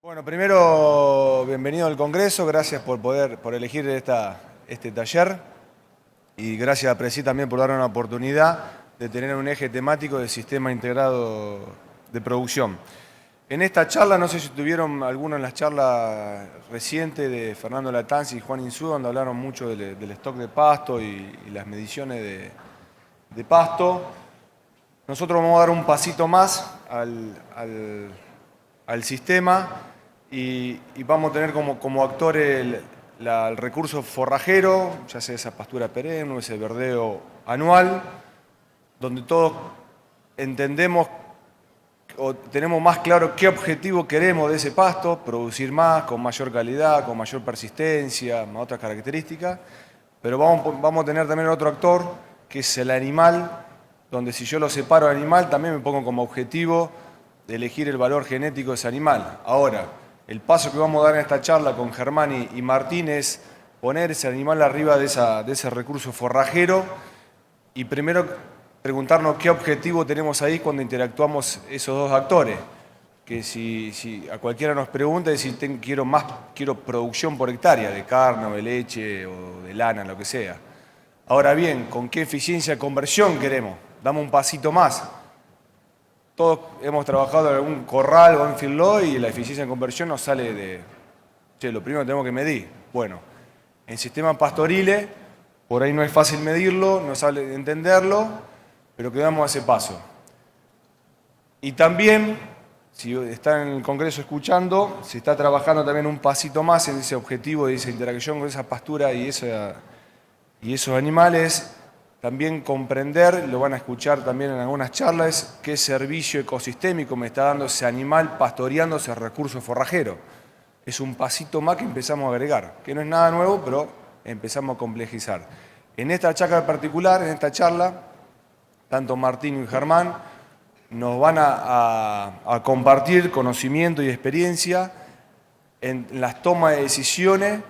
Bueno, primero, bienvenido al Congreso, gracias por elegir este taller y gracias a Presi también por dar una oportunidad de tener un eje temático de sistema integrado de producción. En esta charla, no sé si tuvieron alguno en las charlas recientes de Fernando Latanzi y Juan Insúa, donde hablaron mucho del stock de pasto y las mediciones de pasto. Nosotros vamos a dar un pasito más al sistema y vamos a tener como actor el recurso forrajero, ya sea esa pastura perenne o ese verdeo anual, donde todos entendemos o tenemos más claro qué objetivo queremos de ese pasto, producir más, con mayor calidad, con mayor persistencia, más otras características, pero vamos a tener también otro actor, que es el animal, donde si yo lo separo al animal, también me pongo como objetivo de elegir el valor genético de ese animal. Ahora, el paso que vamos a dar en esta charla con Germán y Martín es poner ese animal arriba de ese recurso forrajero y primero preguntarnos qué objetivo tenemos ahí cuando interactuamos esos dos actores. Que si a cualquiera nos pregunta es si quiero producción por hectárea, de carne o de leche o de lana, lo que sea. Ahora bien, ¿con qué eficiencia de conversión queremos? Damos un pasito más. Todos hemos trabajado en algún corral o en feedlot y la eficiencia de conversión nos sale de, lo primero que tenemos que medir. Bueno, en sistemas pastoriles, por ahí no es fácil medirlo, no sale entenderlo, pero que damos ese paso. Y también, si están en el Congreso escuchando, se está trabajando también un pasito más en ese objetivo de esa interacción con esa pastura y esos animales. También comprender, lo van a escuchar también en algunas charlas, qué servicio ecosistémico me está dando ese animal pastoreando ese recurso forrajero. Es un pasito más que empezamos a agregar, que no es nada nuevo, pero empezamos a complejizar. En esta charla en particular, en esta charla, tanto Martín y Germán nos van a compartir conocimiento y experiencia en las tomas de decisiones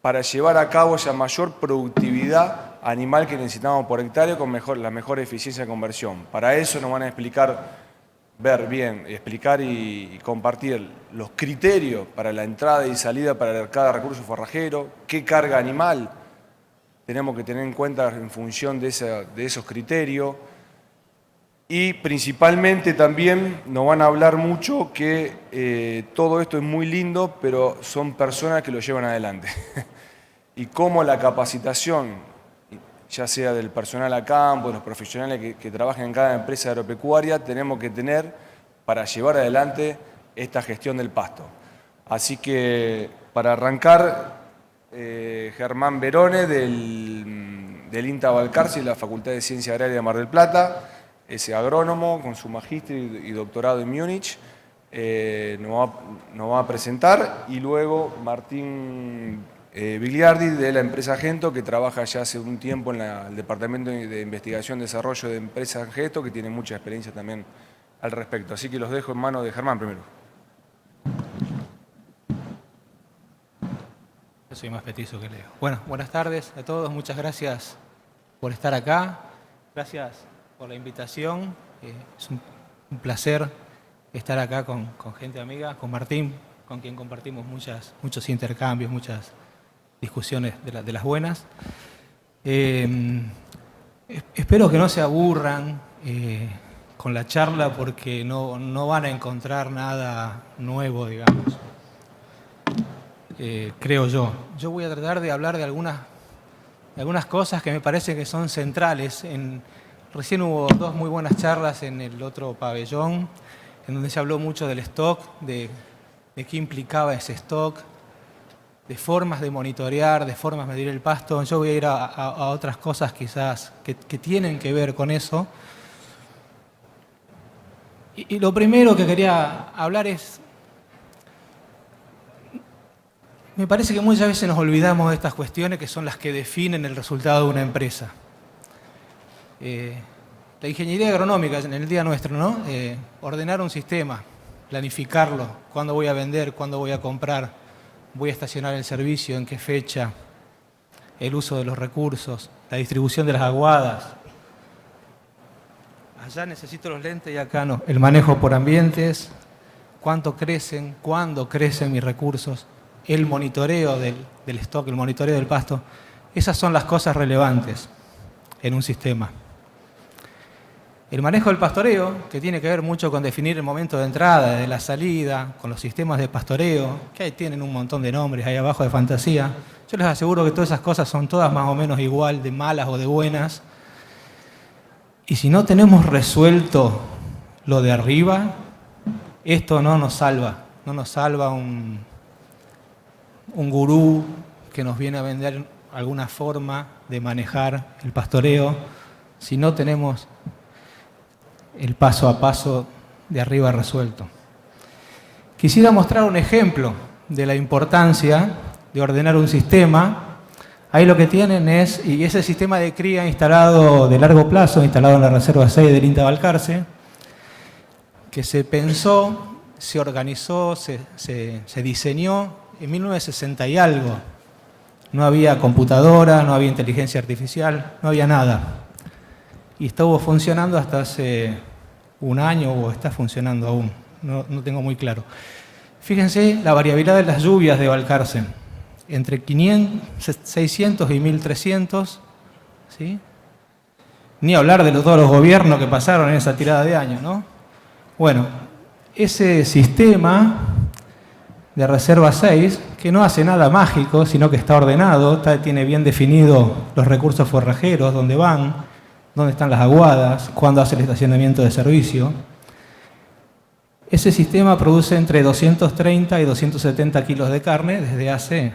para llevar a cabo esa mayor productividad animal que necesitamos por hectárea con la mejor eficiencia de conversión. Para eso nos van a explicar y compartir los criterios para la entrada y salida para cada recurso forrajero, qué carga animal tenemos que tener en cuenta en función de esos criterios. Y principalmente también nos van a hablar mucho que todo esto es muy lindo, pero son personas que lo llevan adelante. Y cómo la capacitación, ya sea del personal a campo, de los profesionales que trabajan en cada empresa agropecuaria, tenemos que tener para llevar adelante esta gestión del pasto. Así que para arrancar, Germán Verone del INTA Balcarce, de la Facultad de Ciencia Agraria de Mar del Plata, es agrónomo con su magíster y doctorado en Múnich, nos va a presentar, y luego Martín Vigliardi de la empresa Gento, que trabaja ya hace un tiempo en el Departamento de Investigación y Desarrollo de Empresas Gento, que tiene mucha experiencia también al respecto. Así que los dejo en manos de Germán primero. Yo soy más petizo que Leo. Bueno, buenas tardes a todos, muchas gracias por estar acá, gracias por la invitación, es un placer estar acá con gente amiga, con Martín, con quien compartimos muchos intercambios, muchas discusiones de las buenas. Espero que no se aburran con la charla porque no van a encontrar nada nuevo, digamos. Creo yo. Yo voy a tratar de hablar de algunas cosas que me parece que son centrales. Recién hubo dos muy buenas charlas en el otro pabellón, en donde se habló mucho del stock, de qué implicaba ese stock, de formas de monitorear, de formas de medir el pasto. Yo voy a ir a otras cosas quizás que tienen que ver con eso. Y lo primero que quería hablar es, me parece que muchas veces nos olvidamos de estas cuestiones que son las que definen el resultado de una empresa. La ingeniería agronómica en el día nuestro, ¿no? Ordenar un sistema, planificarlo, cuándo voy a vender, cuándo voy a comprar, voy a estacionar el servicio, en qué fecha, el uso de los recursos, la distribución de las aguadas. Allá necesito los lentes y acá no. El manejo por ambientes, cuánto crecen, cuándo crecen mis recursos, el monitoreo del stock, el monitoreo del pasto. Esas son las cosas relevantes en un sistema. El manejo del pastoreo, que tiene que ver mucho con definir el momento de entrada, de la salida, con los sistemas de pastoreo, que ahí tienen un montón de nombres ahí abajo de fantasía. Yo les aseguro que todas esas cosas son todas más o menos igual, de malas o de buenas. Y si no tenemos resuelto lo de arriba, esto no nos salva. No nos salva un gurú que nos viene a vender alguna forma de manejar el pastoreo, si no tenemos el paso a paso de arriba resuelto. Quisiera mostrar un ejemplo de la importancia de ordenar un sistema. Ahí lo que tienen es, y ese sistema de cría instalado de largo plazo, instalado en la Reserva 6 del INTA Balcarce, que se pensó, se organizó, se diseñó en 1960 y algo. No había computadora, no había inteligencia artificial, no había nada. Y estuvo funcionando hasta hace un año o está funcionando aún, no tengo muy claro. Fíjense la variabilidad de las lluvias de Balcarce, entre 600 y 1300, ¿sí? Ni hablar de todos los gobiernos que pasaron en esa tirada de años, ¿no? Bueno, ese sistema de Reserva 6, que no hace nada mágico, sino que está ordenado, tiene bien definido los recursos forrajeros, dónde van, dónde están las aguadas, cuándo hace el estacionamiento de servicio. Ese sistema produce entre 230 y 270 kilos de carne desde hace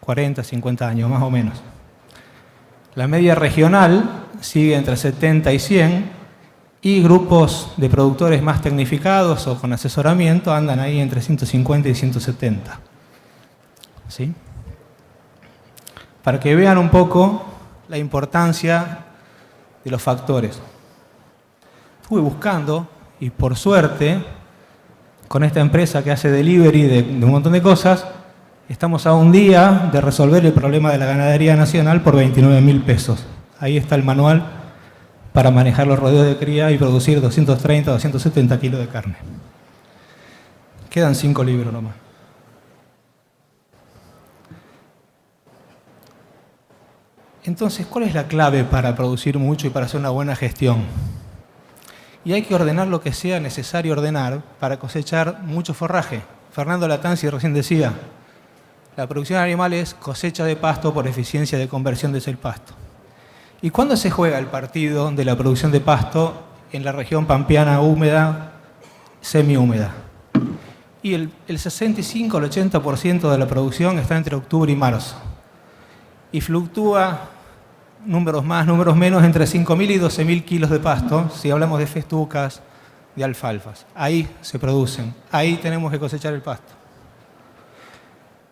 40, 50 años, más o menos. La media regional sigue entre 70 y 100, y grupos de productores más tecnificados o con asesoramiento andan ahí entre 150 y 170. ¿Sí? Para que vean un poco la importancia de los factores. Estuve buscando, y por suerte, con esta empresa que hace delivery de un montón de cosas, estamos a un día de resolver el problema de la ganadería nacional por 29.000 pesos. Ahí está el manual para manejar los rodeos de cría y producir 230 o 270 kilos de carne. Quedan 5 libros nomás. Entonces, ¿cuál es la clave para producir mucho y para hacer una buena gestión? Y hay que ordenar lo que sea necesario ordenar para cosechar mucho forraje. Fernando Latanzi recién decía, la producción animal es cosecha de pasto por eficiencia de conversión de ese pasto. ¿Y cuándo se juega el partido de la producción de pasto en la región pampeana húmeda, semihúmeda? Y el 65 al 80% de la producción está entre octubre y marzo. Y fluctúa, números más, números menos, entre 5.000 y 12.000 kilos de pasto, si hablamos de festucas, de alfalfas. Ahí se producen, ahí tenemos que cosechar el pasto.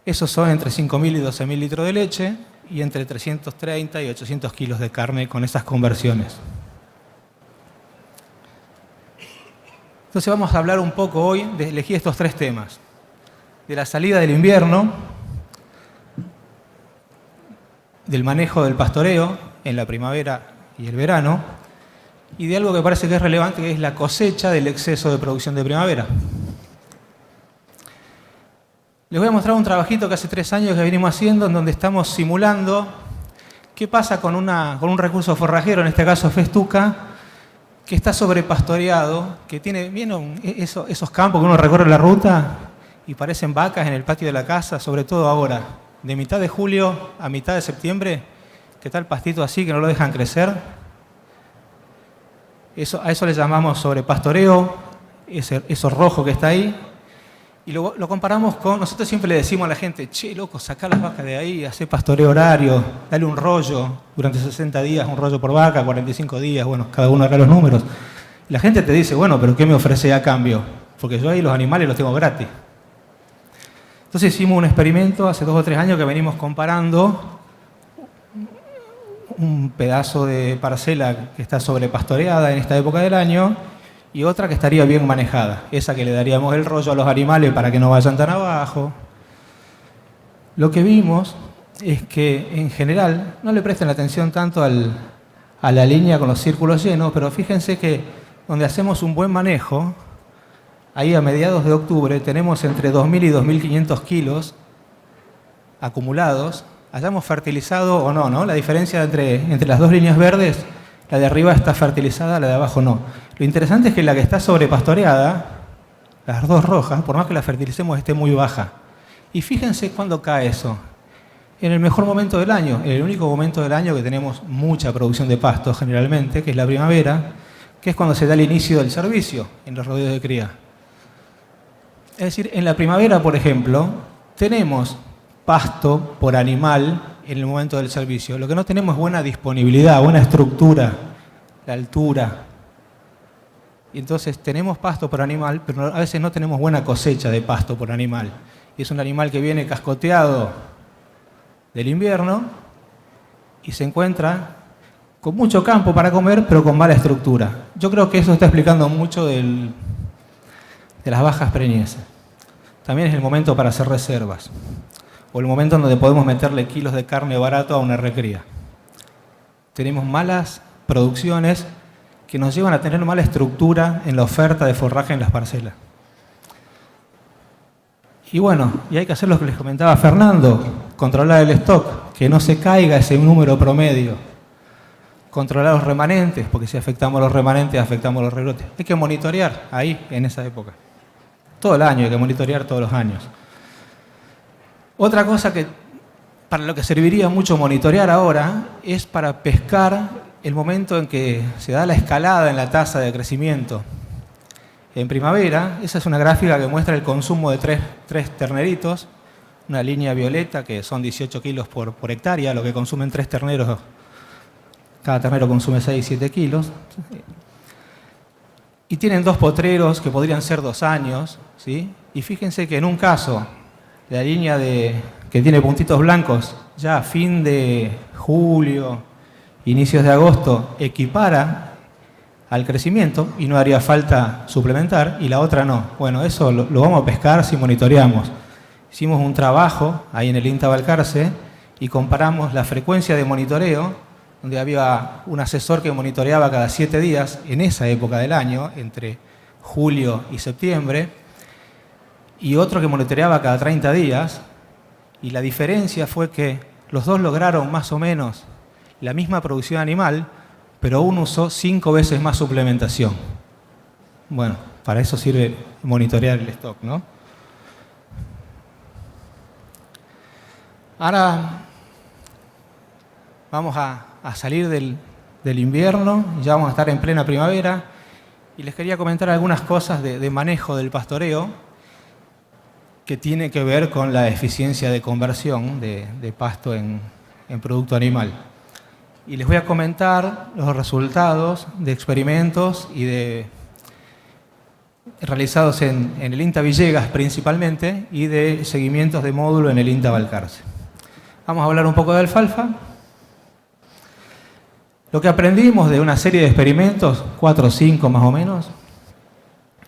Esos son entre 5.000 y 12.000 litros de leche, y entre 330 y 800 kilos de carne con esas conversiones. Entonces vamos a hablar un poco hoy, elegí estos 3 temas. De la salida del invierno, del manejo del pastoreo en la primavera y el verano, y de algo que parece que es relevante, que es la cosecha del exceso de producción de primavera. Les voy a mostrar un trabajito que hace 3 años que venimos haciendo, en donde estamos simulando qué pasa con un recurso forrajero, en este caso festuca, que está sobrepastoreado, que tiene, ¿vieron esos campos que uno recorre la ruta y parecen vacas en el patio de la casa, sobre todo ahora, de mitad de julio a mitad de septiembre, que está el pastito así, que no lo dejan crecer? A eso le llamamos sobrepastoreo, eso rojo que está ahí. Y lo comparamos con, nosotros siempre le decimos a la gente, che, loco, sacá las vacas de ahí, hacé pastoreo horario, dale un rollo durante 60 días, un rollo por vaca, 45 días, bueno, cada uno hará los números. Y la gente te dice, bueno, pero ¿qué me ofrece a cambio? Porque yo ahí los animales los tengo gratis. Entonces hicimos un experimento hace 2 o 3 años que venimos comparando un pedazo de parcela que está sobrepastoreada en esta época del año, y otra que estaría bien manejada, esa que le daríamos el rollo a los animales para que no vayan tan abajo. Lo que vimos es que en general no le presten atención tanto a la línea con los círculos llenos, pero fíjense que donde hacemos un buen manejo, ahí a mediados de octubre tenemos entre 2.000 y 2.500 kilos acumulados, hayamos fertilizado o no, ¿no? La diferencia entre las dos líneas verdes, la de arriba está fertilizada, la de abajo no. Lo interesante es que la que está sobrepastoreada, las dos rojas, por más que la fertilicemos, esté muy baja. Y fíjense cuándo cae eso. En el mejor momento del año, en el único momento del año que tenemos mucha producción de pasto generalmente, que es la primavera, que es cuando se da el inicio del servicio en los rodeos de cría. Es decir, en la primavera, por ejemplo, tenemos pasto por animal en el momento del servicio. Lo que no tenemos es buena disponibilidad, buena estructura, la altura. Y entonces tenemos pasto por animal, pero a veces no tenemos buena cosecha de pasto por animal. Y es un animal que viene cascoteado del invierno y se encuentra con mucho campo para comer, pero con mala estructura. Yo creo que eso está explicando mucho de las bajas preñeces. También es el momento para hacer reservas, o el momento en donde podemos meterle kilos de carne barato a una recría. Tenemos malas producciones que nos llevan a tener mala estructura en la oferta de forraje en las parcelas. Y bueno, y hay que hacer lo que les comentaba Fernando, controlar el stock, que no se caiga ese número promedio. Controlar los remanentes, porque si afectamos los remanentes, afectamos los rebrotes. Hay que monitorear ahí, en esa época. Todo el año, hay que monitorear todos los años. Otra cosa que, para lo que serviría mucho monitorear ahora, es para pescar el momento en que se da la escalada en la tasa de crecimiento. En primavera, esa es una gráfica que muestra el consumo de tres terneritos, una línea violeta que son 18 kilos por hectárea, lo que consumen 3 terneros, cada ternero consume 6-7 kilos. Y tienen 2 potreros que podrían ser 2 años, ¿sí? Y fíjense que en un caso, la línea que tiene puntitos blancos, ya a fin de julio, inicios de agosto, equipara al crecimiento y no haría falta suplementar, y la otra no. Bueno, eso lo vamos a pescar si monitoreamos. Hicimos un trabajo ahí en el INTA Balcarce y comparamos la frecuencia de monitoreo, donde había un asesor que monitoreaba cada 7 días en esa época del año, entre julio y septiembre, y otro que monitoreaba cada 30 días, y la diferencia fue que los dos lograron más o menos la misma producción animal, pero uno usó 5 veces más suplementación. Bueno, para eso sirve monitorear el stock, ¿no? Ahora vamos a salir del invierno, ya vamos a estar en plena primavera, y les quería comentar algunas cosas de manejo del pastoreo que tiene que ver con la eficiencia de conversión de pasto en producto animal. Y les voy a comentar los resultados de experimentos realizados en el INTA Villegas principalmente, y de seguimientos de módulo en el INTA Balcarce. Vamos a hablar un poco de alfalfa. Lo que aprendimos de una serie de experimentos, 4 o 5 más o menos,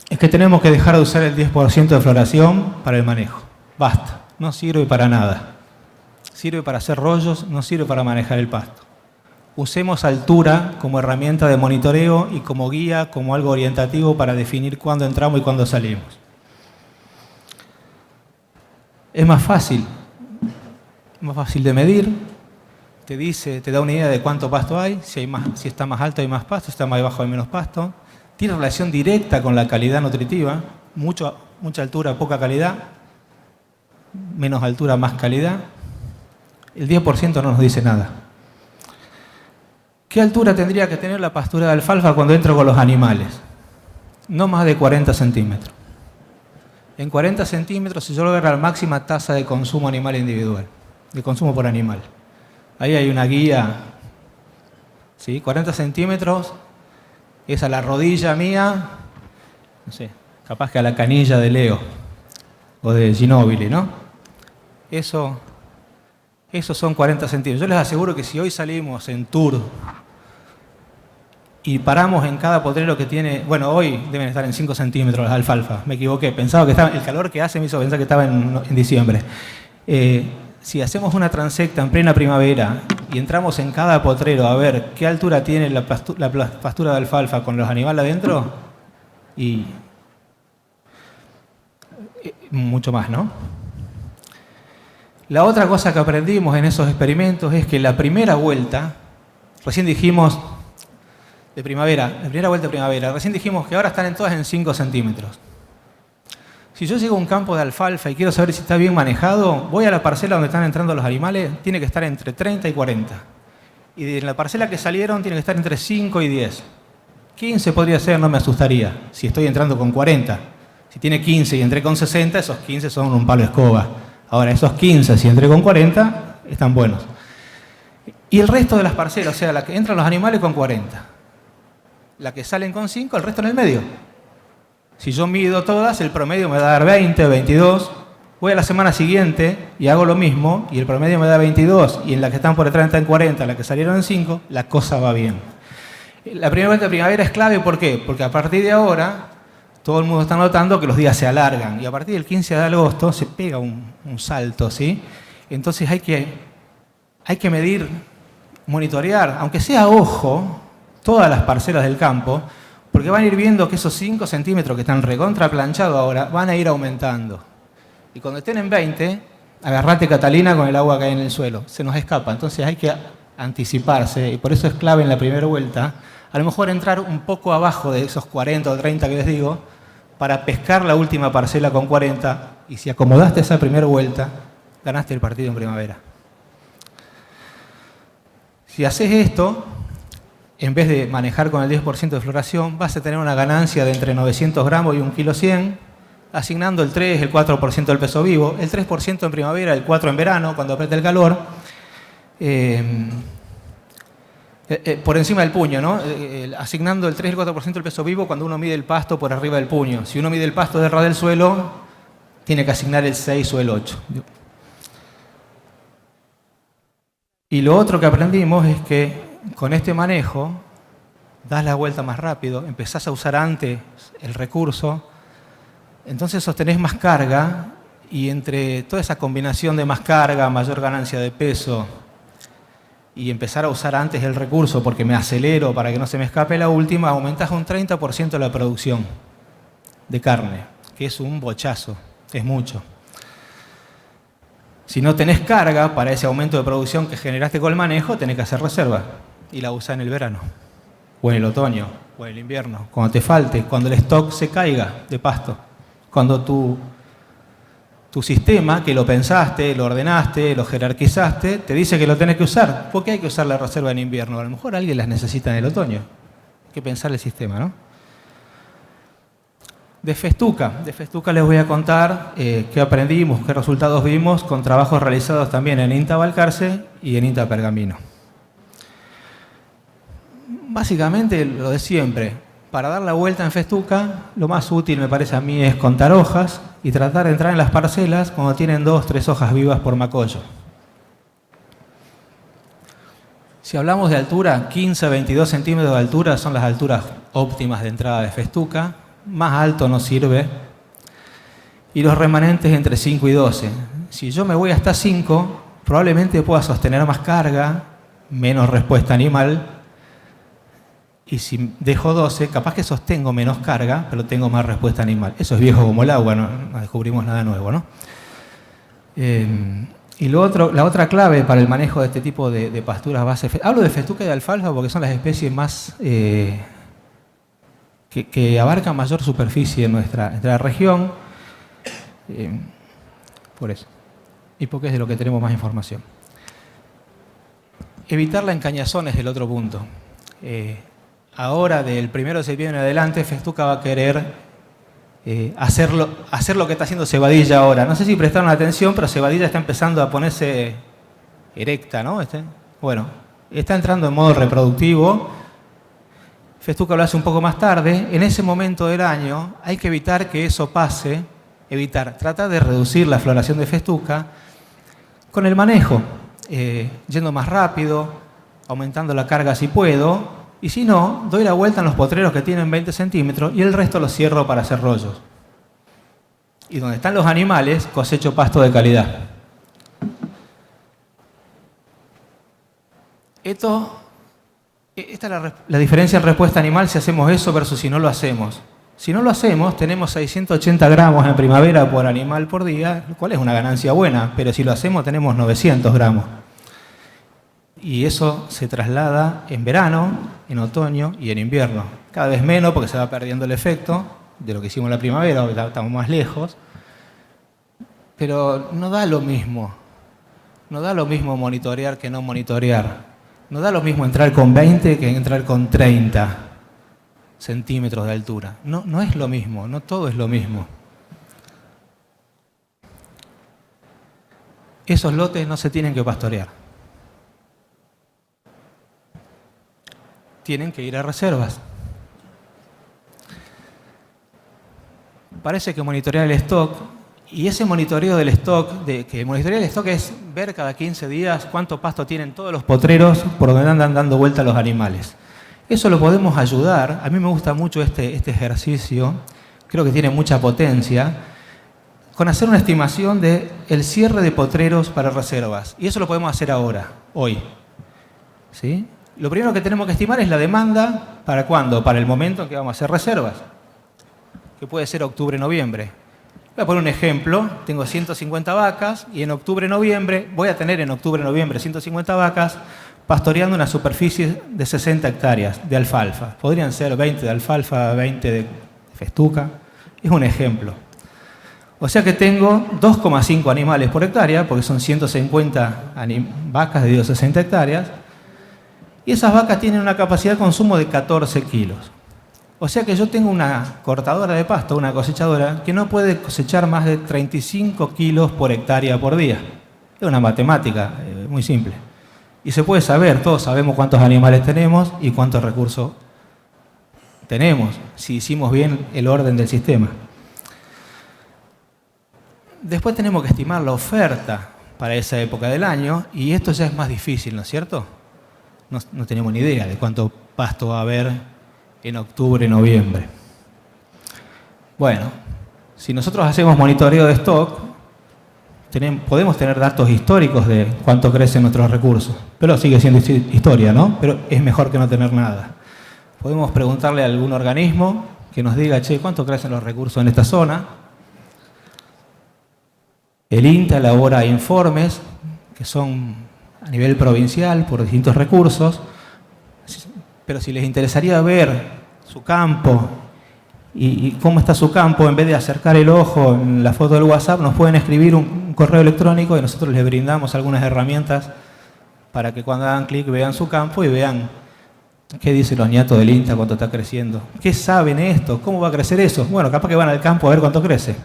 es que tenemos que dejar de usar el 10% de floración para el manejo. Basta, no sirve para nada. Sirve para hacer rollos, no sirve para manejar el pasto. Usemos altura como herramienta de monitoreo y como guía, como algo orientativo para definir cuándo entramos y cuándo salimos. Es más fácil de medir, te da una idea de cuánto pasto hay, si está más alto hay más pasto, si está más bajo hay menos pasto. Tiene relación directa con la calidad nutritiva, mucha altura, poca calidad, menos altura, más calidad. El 10% no nos dice nada. ¿Qué altura tendría que tener la pastura de alfalfa cuando entro con los animales? No más de 40 centímetros. En 40 centímetros se logra la máxima tasa de consumo animal individual, de consumo por animal. Ahí hay una guía, ¿sí? 40 centímetros es a la rodilla mía, no sé, capaz que a la canilla de Leo o de Ginóbili, ¿no? Esos son 40 centímetros. Yo les aseguro que si hoy salimos en tour y paramos en cada potrero que tiene, bueno, hoy deben estar en 5 centímetros las alfalfas, me equivoqué, pensaba que estaba, el calor que hace me hizo pensar que estaba en diciembre. Si hacemos una transecta en plena primavera y entramos en cada potrero a ver qué altura tiene la pastura de alfalfa con los animales adentro, y mucho más, ¿no? La otra cosa que aprendimos en esos experimentos es que la primera vuelta, recién dijimos de primavera, la primera vuelta de primavera, recién dijimos que ahora están todas en 5 centímetros. Si yo llego a un campo de alfalfa y quiero saber si está bien manejado, voy a la parcela donde están entrando los animales, tiene que estar entre 30 y 40. Y de la parcela que salieron tiene que estar entre 5 y 10. 15 podría ser, no me asustaría, si estoy entrando con 40. Si tiene 15 y entré con 60, esos 15 son un palo de escoba. Ahora, esos 15, si entré con 40, están buenos. Y el resto de las parcelas, o sea, la que entran los animales con 40. La que salen con 5, el resto en el medio. Si yo mido todas, el promedio me va a dar 20, 22. Voy a la semana siguiente y hago lo mismo y el promedio me da 22. Y en la que están por detrás están en 40, la que salieron en 5, la cosa va bien. La primera vuelta de primavera es clave, ¿por qué? Porque a partir de ahora todo el mundo está notando que los días se alargan y a partir del 15 de agosto se pega un salto, ¿sí? Entonces hay que medir, monitorear, aunque sea a ojo, todas las parcelas del campo, porque van a ir viendo que esos 5 centímetros que están recontraplanchados ahora van a ir aumentando. Y cuando estén en 20, agarrate Catalina con el agua que hay en el suelo. Se nos escapa. Entonces hay que anticiparse. Y por eso es clave en la primera vuelta, a lo mejor entrar un poco abajo de esos 40 o 30 que les digo, para pescar la última parcela con 40. Y si acomodaste esa primera vuelta, ganaste el partido en primavera. Si haces esto, en vez de manejar con el 10% de floración, vas a tener una ganancia de entre 900 gramos y 1,1 kg, asignando el 3, el 4% del peso vivo, el 3% en primavera, el 4% en verano, cuando aprieta el calor, por encima del puño, ¿no? Asignando el 3 y el 4% del peso vivo cuando uno mide el pasto por arriba del puño. Si uno mide el pasto de ras del suelo, tiene que asignar el 6 o el 8. Y lo otro que aprendimos es que con este manejo das la vuelta más rápido, empezás a usar antes el recurso, entonces sostenés más carga y entre toda esa combinación de más carga, mayor ganancia de peso y empezar a usar antes el recurso porque me acelero para que no se me escape la última, aumentás un 30% la producción de carne, que es un bochazo, es mucho. Si no tenés carga para ese aumento de producción que generaste con el manejo, tenés que hacer reserva y la usás en el verano, o en el otoño, o en el invierno, cuando te falte, cuando el stock se caiga de pasto, cuando tu sistema, que lo pensaste, lo ordenaste, lo jerarquizaste, te dice que lo tenés que usar. ¿Por qué hay que usar la reserva en invierno? A lo mejor alguien las necesita en el otoño. Hay que pensar el sistema, ¿no? De Festuca les voy a contar qué aprendimos, qué resultados vimos con trabajos realizados también en INTA Balcarce y en INTA Pergamino. Básicamente lo de siempre. Para dar la vuelta en Festuca, lo más útil me parece a mí es contar hojas y tratar de entrar en las parcelas cuando tienen 2 o 3 hojas vivas por macollo. Si hablamos de altura, 15 a 22 centímetros de altura son las alturas óptimas de entrada de Festuca. Más alto no sirve. Y los remanentes entre 5 y 12. Si yo me voy hasta 5, probablemente pueda sostener más carga, menos respuesta animal. Y si dejo 12, capaz que sostengo menos carga, pero tengo más respuesta animal. Eso es viejo como el agua, no descubrimos nada nuevo, ¿no? Y la otra clave para el manejo de este tipo de pasturas base... Hablo de Festuca y de alfalfa porque son las especies más... que abarcan mayor superficie en nuestra región. Por eso. Y porque es de lo que tenemos más información. Evitar la encañazón es el otro punto. Ahora, del 1 de septiembre en adelante, Festuca va a querer hacer lo que está haciendo Cebadilla ahora. No sé si prestaron atención, pero Cebadilla está empezando a ponerse erecta, ¿no? Bueno, está entrando en modo reproductivo. Festuca lo hace un poco más tarde. En ese momento del año hay que evitar que eso pase, tratar de reducir la floración de Festuca con el manejo, yendo más rápido, aumentando la carga si puedo. Y si no, doy la vuelta en los potreros que tienen 20 centímetros y el resto los cierro para hacer rollos. Y donde están los animales, cosecho pasto de calidad. Esta es la diferencia en respuesta animal si hacemos eso versus si no lo hacemos. Si no lo hacemos, tenemos 680 gramos en primavera por animal por día, lo cual es una ganancia buena, pero si lo hacemos tenemos 900 gramos. Y eso se traslada en verano, en otoño y en invierno. Cada vez menos porque se va perdiendo el efecto de lo que hicimos en la primavera, estamos más lejos. Pero no da lo mismo. No da lo mismo monitorear que no monitorear. No da lo mismo entrar con 20 que entrar con 30 centímetros de altura. No es lo mismo, no todo es lo mismo. Esos lotes no se tienen que pastorear. Tienen que ir a reservas. Parece que monitorear el stock, y ese monitoreo del stock, monitorear el stock es ver cada 15 días cuánto pasto tienen todos los potreros por donde andan dando vuelta los animales. Eso lo podemos ayudar. A mí me gusta mucho este ejercicio, creo que tiene mucha potencia, con hacer una estimación del cierre de potreros para reservas. Y eso lo podemos hacer ahora, hoy. ¿Sí? Lo primero que tenemos que estimar es la demanda, ¿para cuándo? Para el momento en que vamos a hacer reservas, que puede ser octubre-noviembre. Voy a poner un ejemplo, tengo 150 vacas y en octubre-noviembre, voy a tener en octubre-noviembre 150 vacas pastoreando una superficie de 60 hectáreas de alfalfa. Podrían ser 20 de alfalfa, 20 de festuca, es un ejemplo. O sea que tengo 2,5 animales por hectárea, porque son 150 vacas de 60 hectáreas, y esas vacas tienen una capacidad de consumo de 14 kilos. O sea que yo tengo una cortadora de pasto, una cosechadora, que no puede cosechar más de 35 kilos por hectárea por día. Es una matemática muy simple. Y se puede saber, todos sabemos cuántos animales tenemos y cuántos recursos tenemos, si hicimos bien el orden del sistema. Después tenemos que estimar la oferta para esa época del año, y esto ya es más difícil, ¿no es cierto? No tenemos ni idea de cuánto pasto va a haber en octubre, noviembre. Bueno, si nosotros hacemos monitoreo de stock, podemos tener datos históricos de cuánto crecen nuestros recursos, pero sigue siendo historia, ¿no? Pero es mejor que no tener nada. Podemos preguntarle a algún organismo que nos diga, che, ¿cuánto crecen los recursos en esta zona? El INTA elabora informes que son a nivel provincial por distintos recursos, pero si les interesaría ver su campo y cómo está su campo, en vez de acercar el ojo en la foto del WhatsApp, nos pueden escribir un correo electrónico y nosotros les brindamos algunas herramientas para que cuando hagan clic vean su campo y vean qué dicen los nietos del INTA, cuánto está creciendo. ¿Qué saben esto? ¿Cómo va a crecer eso? Bueno, capaz que van al campo a ver cuánto crece.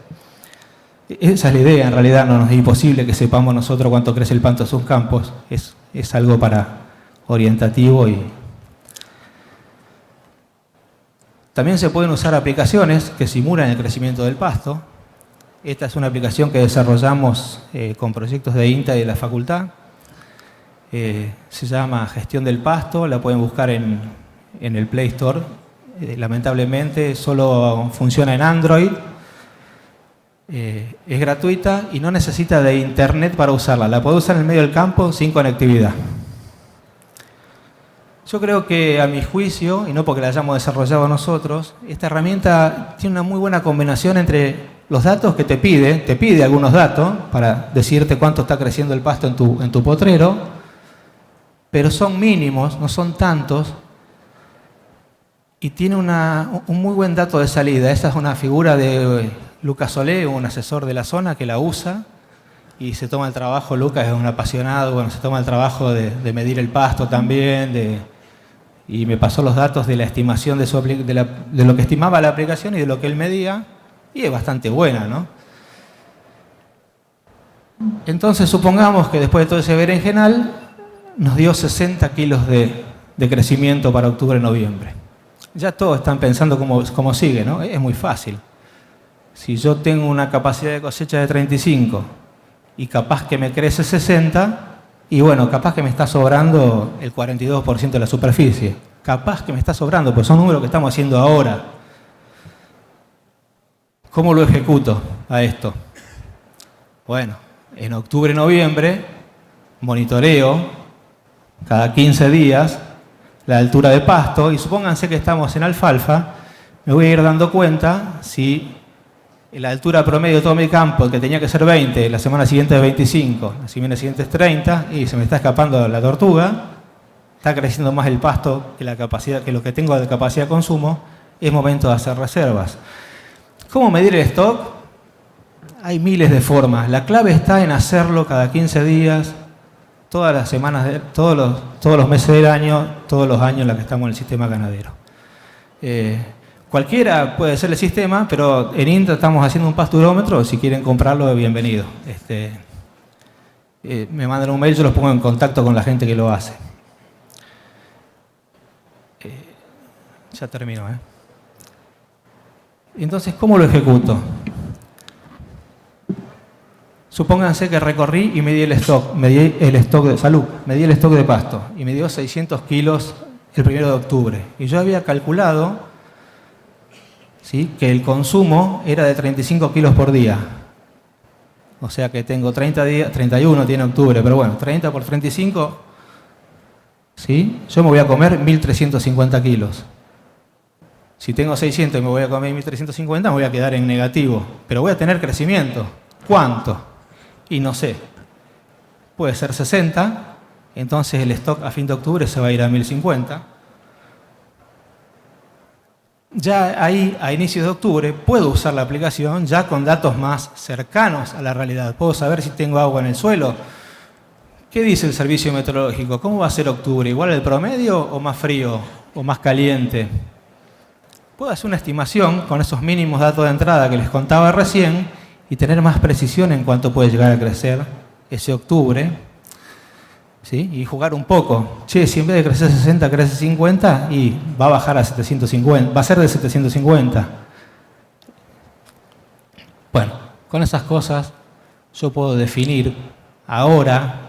Esa es la idea, en realidad no nos es imposible que sepamos nosotros cuánto crece el pasto en sus campos. Es algo para orientativo. Y también se pueden usar aplicaciones que simulan el crecimiento del pasto. Esta es una aplicación que desarrollamos con proyectos de INTA y de la facultad. Se llama Gestión del Pasto, la pueden buscar en el Play Store. Lamentablemente solo funciona en Android. Es gratuita y no necesita de internet para usarla. La puede usar en el medio del campo sin conectividad. Yo creo que, a mi juicio, y no porque la hayamos desarrollado nosotros, esta herramienta tiene una muy buena combinación entre los datos que te pide algunos datos para decirte cuánto está creciendo el pasto en tu potrero, pero son mínimos, no son tantos, y tiene un muy buen dato de salida. Esa es una figura de Lucas Solé, un asesor de la zona que la usa y se toma el trabajo. Lucas es un apasionado, bueno, se toma el trabajo de medir el pasto también, y me pasó los datos de la estimación de lo que estimaba la aplicación y de lo que él medía, y es bastante buena, ¿no? Entonces supongamos que después de todo ese berenjenal nos dio 60 kilos de crecimiento para octubre-noviembre. Ya todos están pensando cómo sigue, ¿no? Es muy fácil. Si yo tengo una capacidad de cosecha de 35 y capaz que me crece 60, y bueno, capaz que me está sobrando el 42% de la superficie. Capaz que me está sobrando, pues son números que estamos haciendo ahora. ¿Cómo lo ejecuto a esto? Bueno, en octubre-noviembre monitoreo cada 15 días la altura de pasto, y supónganse que estamos en alfalfa, me voy a ir dando cuenta si la altura promedio de todo mi campo, que tenía que ser 20, la semana siguiente es 25, la semana siguiente es 30, y se me está escapando la tortuga, está creciendo más el pasto que, la capacidad, que lo que tengo de capacidad de consumo, es momento de hacer reservas. ¿Cómo medir el stock? Hay miles de formas. La clave está en hacerlo cada 15 días, todas las semanas, todos los meses del año, todos los años en los que estamos en el sistema ganadero. Cualquiera puede ser el sistema, pero en INTA estamos haciendo un pasturómetro. Si quieren comprarlo, bienvenido. Me mandan un mail, yo los pongo en contacto con la gente que lo hace. Ya termino. Entonces, ¿cómo lo ejecuto? Supónganse que recorrí y medí el stock de salud, medí el stock de pasto y me dio 600 kilos el 1 de octubre. Y yo había calculado, ¿sí?, que el consumo era de 35 kilos por día. O sea que tengo 30 días, 31 tiene octubre, pero bueno, 30 por 35, ¿sí? Yo me voy a comer 1.350 kilos. Si tengo 600 y me voy a comer 1.350, me voy a quedar en negativo. Pero voy a tener crecimiento. ¿Cuánto? Y no sé. Puede ser 60, entonces el stock a fin de octubre se va a ir a 1.050. Ya ahí, a inicios de octubre, puedo usar la aplicación ya con datos más cercanos a la realidad. Puedo saber si tengo agua en el suelo. ¿Qué dice el servicio meteorológico? ¿Cómo va a ser octubre? ¿Igual el promedio o más frío o más caliente? Puedo hacer una estimación con esos mínimos datos de entrada que les contaba recién y tener más precisión en cuánto puede llegar a crecer ese octubre, ¿sí? Y jugar un poco. Che, si en vez de crecer 60 crece 50 y va a bajar a 750, va a ser de 750. Bueno, con esas cosas yo puedo definir ahora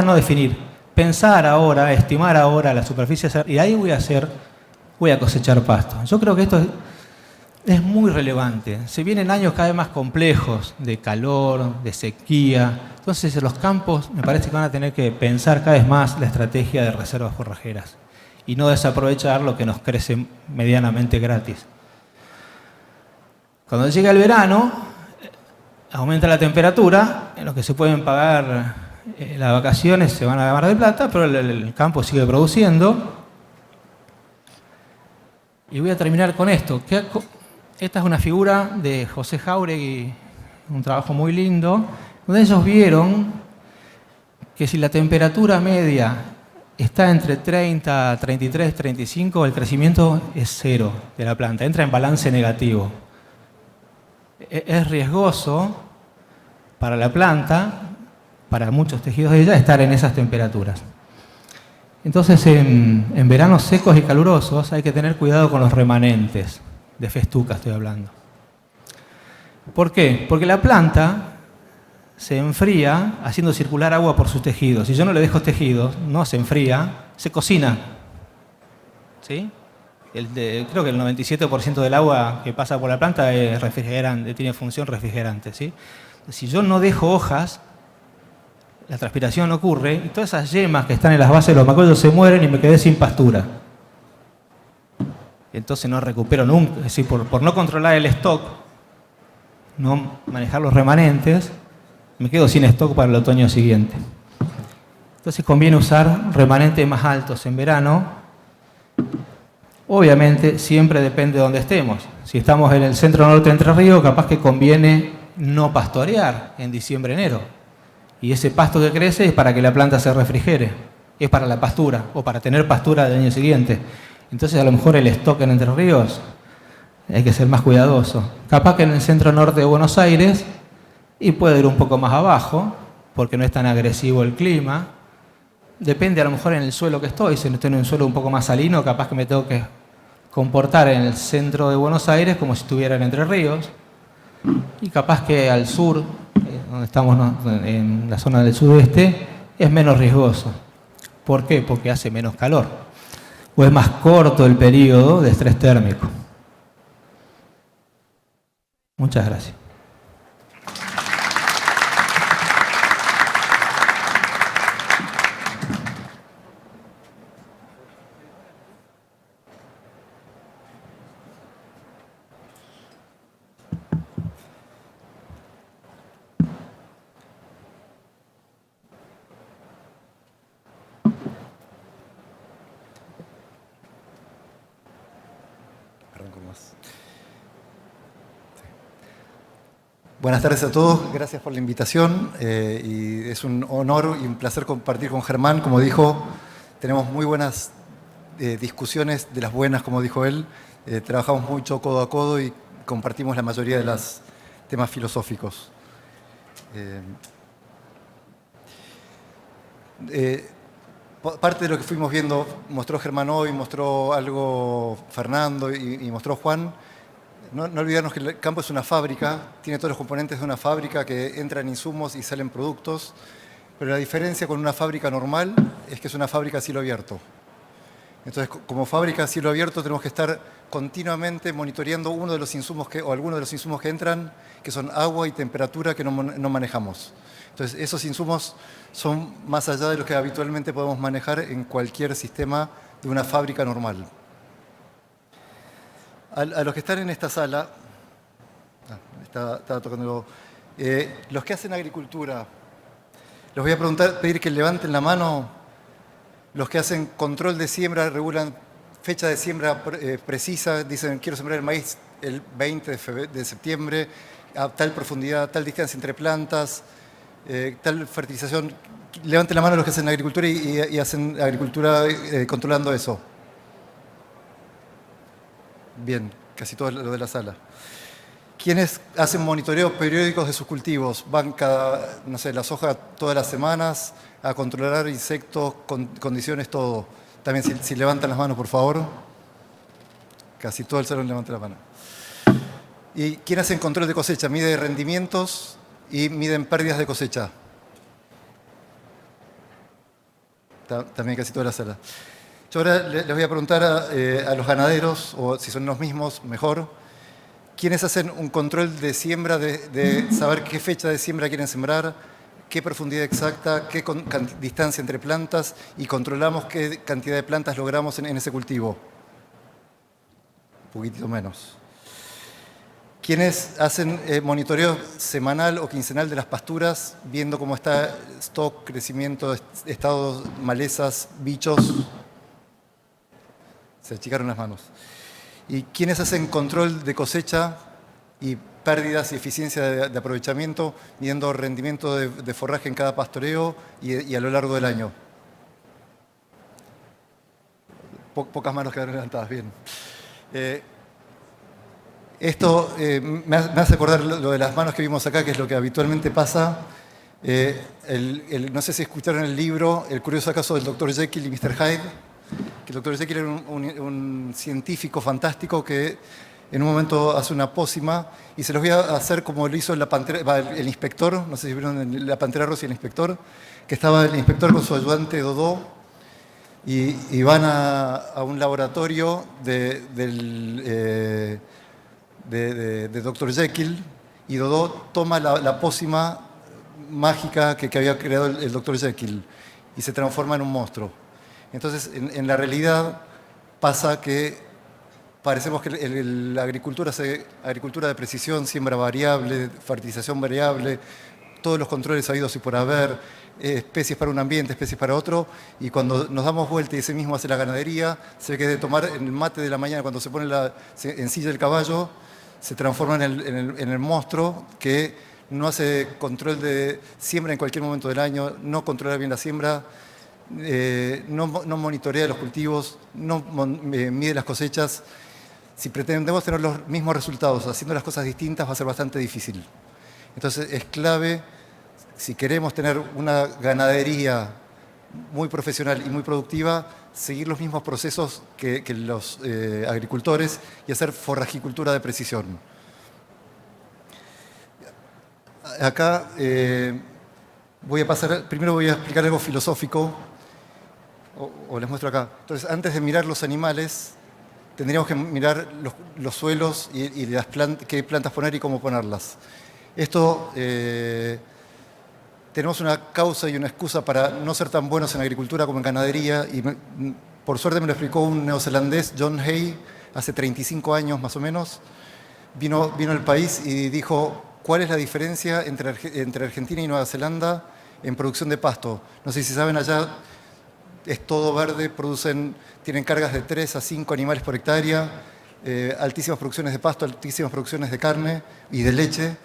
no definir, pensar ahora, estimar ahora la superficie y ahí voy a cosechar pasto. Yo creo que esto es muy relevante. Se vienen años cada vez más complejos de calor, de sequía. Entonces, los campos me parece que van a tener que pensar cada vez más la estrategia de reservas forrajeras y no desaprovechar lo que nos crece medianamente gratis. Cuando llega el verano, aumenta la temperatura, en lo que se pueden pagar las vacaciones se van a Mar del Plata, pero el campo sigue produciendo. Y voy a terminar con esto. Esta es una figura de José Jáuregui, un trabajo muy lindo, donde ellos vieron que si la temperatura media está entre 30, 33, 35, el crecimiento es cero de la planta, entra en balance negativo. Es riesgoso para la planta, para muchos tejidos de ella, estar en esas temperaturas. Entonces, en veranos secos y calurosos hay que tener cuidado con los remanentes, de festuca estoy hablando. ¿Por qué? Porque la planta se enfría haciendo circular agua por sus tejidos. Si yo no le dejo tejidos, no se enfría, se cocina. ¿Sí? Creo que el 97% del agua que pasa por la planta es refrigerante, tiene función refrigerante. ¿Sí? Si yo no dejo hojas, la transpiración ocurre y todas esas yemas que están en las bases de los macrollos se mueren y me quedé sin pastura. Entonces no recupero nunca. Es decir, por no controlar el stock, no manejar los remanentes, me quedo sin stock para el otoño siguiente. Entonces conviene usar remanentes más altos en verano. Obviamente siempre depende de dónde estemos. Si estamos en el centro norte de Entre Ríos, capaz que conviene no pastorear en diciembre-enero. Y ese pasto que crece es para que la planta se refrigere, es para la pastura o para tener pastura del año siguiente. Entonces a lo mejor el stock en Entre Ríos hay que ser más cuidadoso. Capaz que en el centro norte de Buenos Aires y puede ir un poco más abajo porque no es tan agresivo el clima. Depende a lo mejor en el suelo que estoy. Si estoy en un suelo un poco más salino, capaz que me tengo que comportar en el centro de Buenos Aires como si estuviera en Entre Ríos. Y capaz que al sur, donde estamos en la zona del sudeste, es menos riesgoso. ¿Por qué? Porque hace menos calor. O es más corto el periodo de estrés térmico. Muchas gracias. más. Buenas tardes a todos, gracias por la invitación y es un honor y un placer compartir con Germán. Como dijo, tenemos muy buenas discusiones, de las buenas, como dijo él. Trabajamos mucho codo a codo y compartimos la mayoría de los temas filosóficos. Parte de lo que fuimos viendo, mostró Germán hoy, mostró algo Fernando y mostró Juan. No olvidarnos que el campo es una fábrica, tiene todos los componentes de una fábrica, que entran insumos y salen productos, pero la diferencia con una fábrica normal es que es una fábrica a cielo abierto. Entonces, como fábrica a cielo abierto tenemos que estar continuamente monitoreando uno de los insumos o algunos de los insumos que entran, que son agua y temperatura, que no manejamos. Entonces, esos insumos son más allá de lo que habitualmente podemos manejar en cualquier sistema de una fábrica normal. A los que están en esta sala, estaba tocando, los que hacen agricultura, les voy a pedir que levanten la mano. Los que hacen control de siembra, regulan fecha de siembra precisa, dicen quiero sembrar el maíz el 20 de septiembre, a tal profundidad, tal distancia entre plantas, tal fertilización. Levanten la mano los que hacen agricultura y hacen agricultura controlando eso. Bien, casi todo lo de la sala. ¿Quiénes hacen monitoreos periódicos de sus cultivos? Van la soja todas las semanas a controlar insectos, condiciones, todo. También si levantan las manos, por favor. Casi todo el salón levanta la mano. ¿Y quién hace control de cosecha? Mide rendimientos y miden pérdidas de cosecha. También casi toda la sala. Yo ahora les voy a preguntar a los ganaderos, o si son los mismos, mejor, ¿quiénes hacen un control de siembra, de saber qué fecha de siembra quieren sembrar, qué profundidad exacta, qué distancia entre plantas y controlamos qué cantidad de plantas logramos en ese cultivo? Un poquitito menos. ¿Quiénes hacen monitoreo semanal o quincenal de las pasturas, viendo cómo está stock, crecimiento, estado, malezas, bichos? Se achicaron las manos. ¿Y quiénes hacen control de cosecha y pérdidas y eficiencia de aprovechamiento, midiendo rendimiento de forraje en cada pastoreo y a lo largo del año? Pocas manos quedaron levantadas, bien. Esto me hace acordar lo de las manos que vimos acá, que es lo que habitualmente pasa. No sé si escucharon el libro El curioso caso del Dr. Jekyll y Mr. Hyde, que el Dr. Jekyll era un científico fantástico que en un momento hace una pócima, y se los voy a hacer como lo hizo el inspector, no sé si vieron La Pantera Rosa y el inspector, que estaba el inspector con su ayudante Dodó, y van a un laboratorio de Dr. Jekyll, y Dodó toma la pócima mágica que había creado el Dr. Jekyll y se transforma en un monstruo. Entonces, en la realidad pasa que parecemos que la agricultura hace agricultura de precisión, siembra variable, fertilización variable, todos los controles habidos y por haber, especies para un ambiente, especies para otro, y cuando nos damos vuelta y ese mismo hace la ganadería, se ve que de tomar en el mate de la mañana cuando se pone en silla el caballo, se transforma en el monstruo que no hace control de siembra en cualquier momento del año, no controla bien la siembra, no monitorea los cultivos, no mide las cosechas. Si pretendemos tener los mismos resultados haciendo las cosas distintas, va a ser bastante difícil. Entonces es clave, si queremos tener una ganadería muy profesional y muy productiva, seguir los mismos procesos que los agricultores y hacer forrajicultura de precisión. Acá primero voy a explicar algo filosófico, o les muestro acá. Entonces, antes de mirar los animales, tendríamos que mirar los suelos y qué plantas poner y cómo ponerlas. Esto, tenemos una causa y una excusa para no ser tan buenos en agricultura como en ganadería, y por suerte me lo explicó un neozelandés, John Hay, hace 35 años más o menos. Vino al país y dijo, ¿cuál es la diferencia entre Argentina y Nueva Zelanda en producción de pasto? No sé si saben, allá es todo verde, tienen cargas de 3 a 5 animales por hectárea, altísimas producciones de pasto, altísimas producciones de carne y de leche.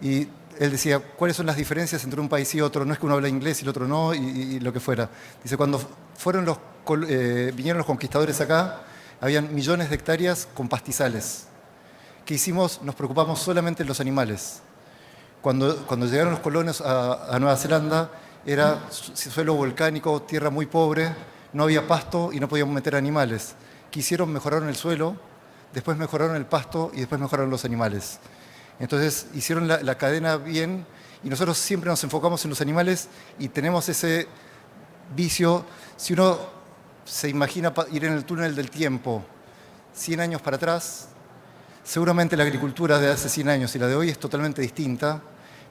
Y él decía, ¿cuáles son las diferencias entre un país y otro? No es que uno habla inglés y el otro no, y lo que fuera. Dice, cuando vinieron los conquistadores acá, habían millones de hectáreas con pastizales. ¿Qué hicimos? Nos preocupamos solamente de los animales. Cuando llegaron los colonos a Nueva Zelanda, era suelo volcánico, tierra muy pobre, no había pasto y no podíamos meter animales. ¿Qué hicieron? Mejoraron el suelo, después mejoraron el pasto y después mejoraron los animales. Entonces hicieron la cadena bien y nosotros siempre nos enfocamos en los animales y tenemos ese vicio. Si uno se imagina ir en el túnel del tiempo 100 años para atrás, seguramente la agricultura de hace 100 años y la de hoy es totalmente distinta,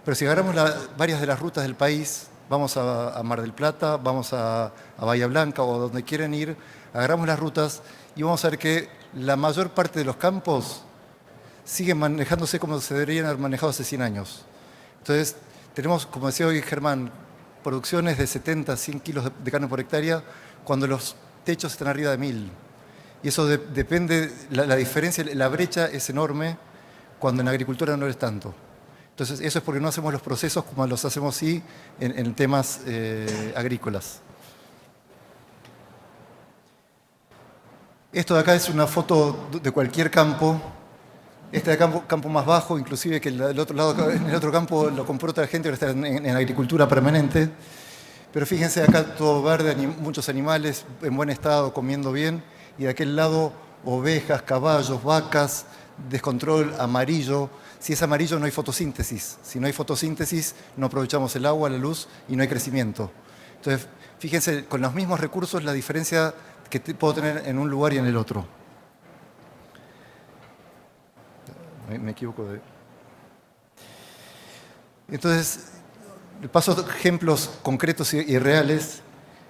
pero si agarramos varias de las rutas del país, vamos a Mar del Plata, vamos a Bahía Blanca o donde quieren ir, agarramos las rutas y vamos a ver que la mayor parte de los campos siguen manejándose como se deberían haber manejado hace 100 años. Entonces, tenemos, como decía hoy Germán, producciones de 70, 100 kilos de carne por hectárea cuando los techos están arriba de 1000. Y eso depende, la diferencia, la brecha es enorme cuando en agricultura no es tanto. Entonces, eso es porque no hacemos los procesos como los hacemos sí en temas agrícolas. Esto de acá es una foto de cualquier campo. Este de campo más bajo, inclusive que el otro lado, en el otro campo lo compró otra gente, ahora está en agricultura permanente. Pero fíjense acá todo verde, muchos animales en buen estado, comiendo bien. Y de aquel lado ovejas, caballos, vacas, descontrol amarillo. Si es amarillo no hay fotosíntesis. Si no hay fotosíntesis no aprovechamos el agua, la luz y no hay crecimiento. Entonces, fíjense, con los mismos recursos la diferencia que puedo tener en un lugar y en el otro. Me equivoco de... Entonces, paso a ejemplos concretos y reales.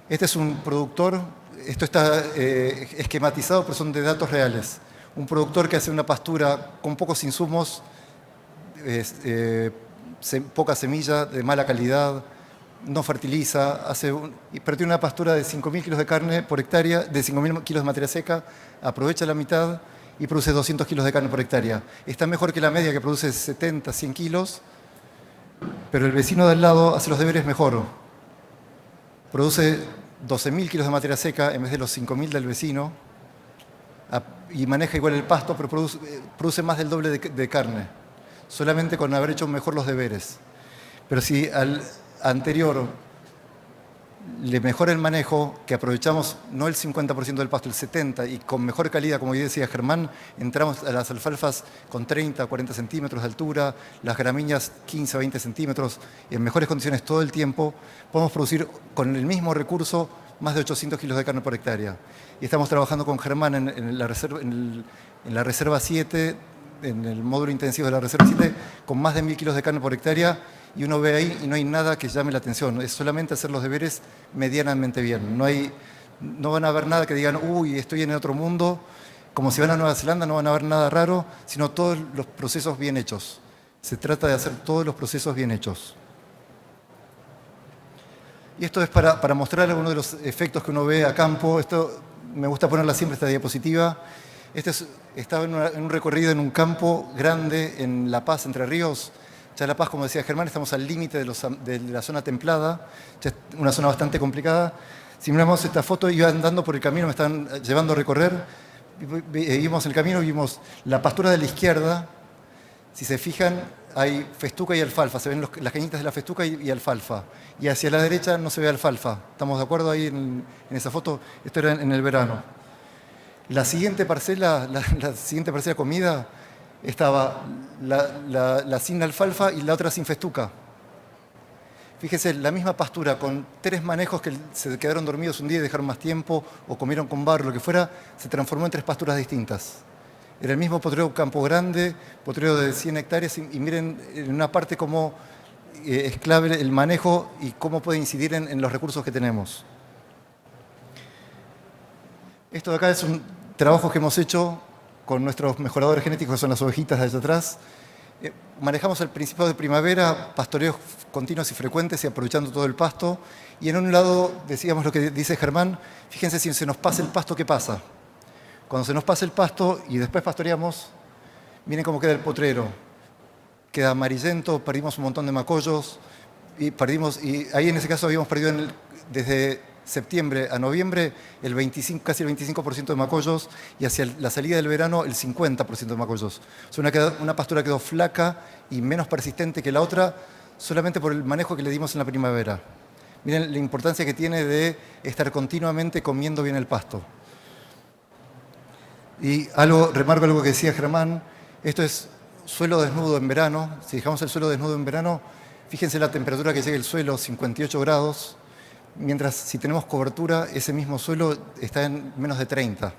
Este es un productor, esto está esquematizado, pero son de datos reales. Un productor que hace una pastura con pocos insumos, poca semilla, de mala calidad, no fertiliza, pero tiene una pastura de 5.000 kilos de carne por hectárea, de 5.000 kilos de materia seca, aprovecha la mitad y produce 200 kilos de carne por hectárea. Está mejor que la media que produce 70, 100 kilos, pero el vecino de al lado hace los deberes mejor. Produce 12.000 kilos de materia seca en vez de los 5.000 del vecino y maneja igual el pasto, pero produce más del doble de carne, solamente con haber hecho mejor los deberes. Pero si al anterior le mejora el manejo, que aprovechamos no el 50% del pasto, el 70%, y con mejor calidad, como decía Germán, entramos a las alfalfas con 30, 40 centímetros de altura, las gramíneas 15, 20 centímetros, en mejores condiciones todo el tiempo, podemos producir con el mismo recurso más de 800 kilos de carne por hectárea. Y estamos trabajando con Germán en la reserva 7, en el módulo intensivo de la reserva 7, con más de 1.000 kilos de carne por hectárea, y uno ve ahí y no hay nada que llame la atención, es solamente hacer los deberes medianamente bien. No van a ver nada que digan, uy, estoy en otro mundo, como si van a Nueva Zelanda no van a ver nada raro, sino todos los procesos bien hechos. Se trata de hacer todos los procesos bien hechos. Y esto es para mostrar algunos de los efectos que uno ve a campo. Esto me gusta ponerla siempre, esta diapositiva. Estaba en un recorrido en un campo grande en La Paz, Entre Ríos. Ya La Paz, como decía Germán, estamos al límite de la zona templada, ya es una zona bastante complicada. Si miramos esta foto, iba andando por el camino, me están llevando a recorrer, vimos el camino, vimos la pastura de la izquierda. Si se fijan, hay festuca y alfalfa, se ven las cañitas de la festuca y alfalfa. Y hacia la derecha no se ve alfalfa. ¿Estamos de acuerdo ahí en esa foto? Esto era en el verano. La siguiente parcela comida, estaba la sin alfalfa y la otra sin festuca. Fíjese, la misma pastura con 3 manejos que se quedaron dormidos un día y dejaron más tiempo o comieron con barro, lo que fuera, se transformó en 3 pasturas distintas. Era el mismo potrero campo grande, potrero de 100 hectáreas y miren en una parte cómo es clave el manejo y cómo puede incidir en los recursos que tenemos. Esto de acá es un trabajo que hemos hecho con nuestros mejoradores genéticos, que son las ovejitas de allá atrás. Manejamos el principio de primavera, pastoreos continuos y frecuentes y aprovechando todo el pasto. Y en un lado decíamos lo que dice Germán, fíjense si se nos pasa el pasto, ¿qué pasa? Cuando se nos pasa el pasto y después pastoreamos, miren cómo queda el potrero. Queda amarillento, perdimos un montón de macollos, y ahí en ese caso habíamos perdido desde septiembre a noviembre casi el 25% de macollos, y hacia la salida del verano el 50% de macollos. O sea, una pastura quedó flaca y menos persistente que la otra solamente por el manejo que le dimos en la primavera. Miren la importancia que tiene de estar continuamente comiendo bien el pasto. Y remarco algo que decía Germán, esto es suelo desnudo en verano. Si dejamos el suelo desnudo en verano, fíjense la temperatura que llega el suelo, 58 grados, mientras si tenemos cobertura, ese mismo suelo está en menos de 30.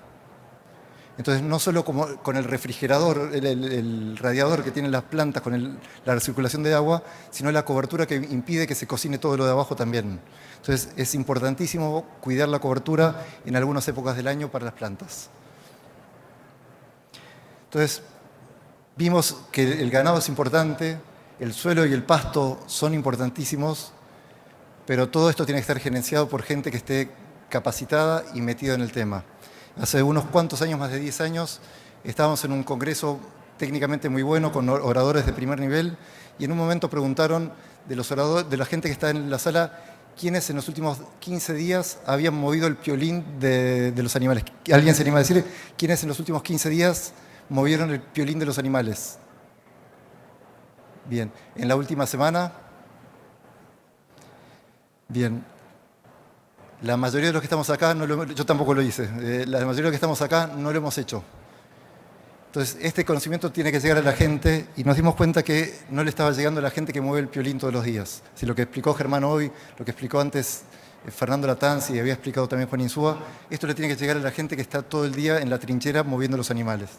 Entonces, no solo con el refrigerador, el radiador que tienen las plantas, con la recirculación de agua, sino la cobertura que impide que se cocine todo lo de abajo también. Entonces, es importantísimo cuidar la cobertura en algunas épocas del año para las plantas. Entonces, vimos que el ganado es importante, el suelo y el pasto son importantísimos, pero todo esto tiene que estar gerenciado por gente que esté capacitada y metida en el tema. Hace unos cuantos años, más de 10 años, estábamos en un congreso técnicamente muy bueno con oradores de primer nivel, y en un momento preguntaron de la gente que está en la sala quiénes en los últimos 15 días habían movido el piolín de los animales. ¿Alguien se anima a decir quiénes en los últimos 15 días movieron el piolín de los animales? Bien, en la última semana. Bien, la mayoría de los que estamos acá, yo tampoco lo hice, la mayoría de los que estamos acá no lo hemos hecho. Entonces, este conocimiento tiene que llegar a la gente, y nos dimos cuenta que no le estaba llegando a la gente que mueve el piolín todos los días. Si lo que explicó Germán hoy, lo que explicó antes Fernando Latanzi y había explicado también Juan Insúa, esto le tiene que llegar a la gente que está todo el día en la trinchera moviendo los animales.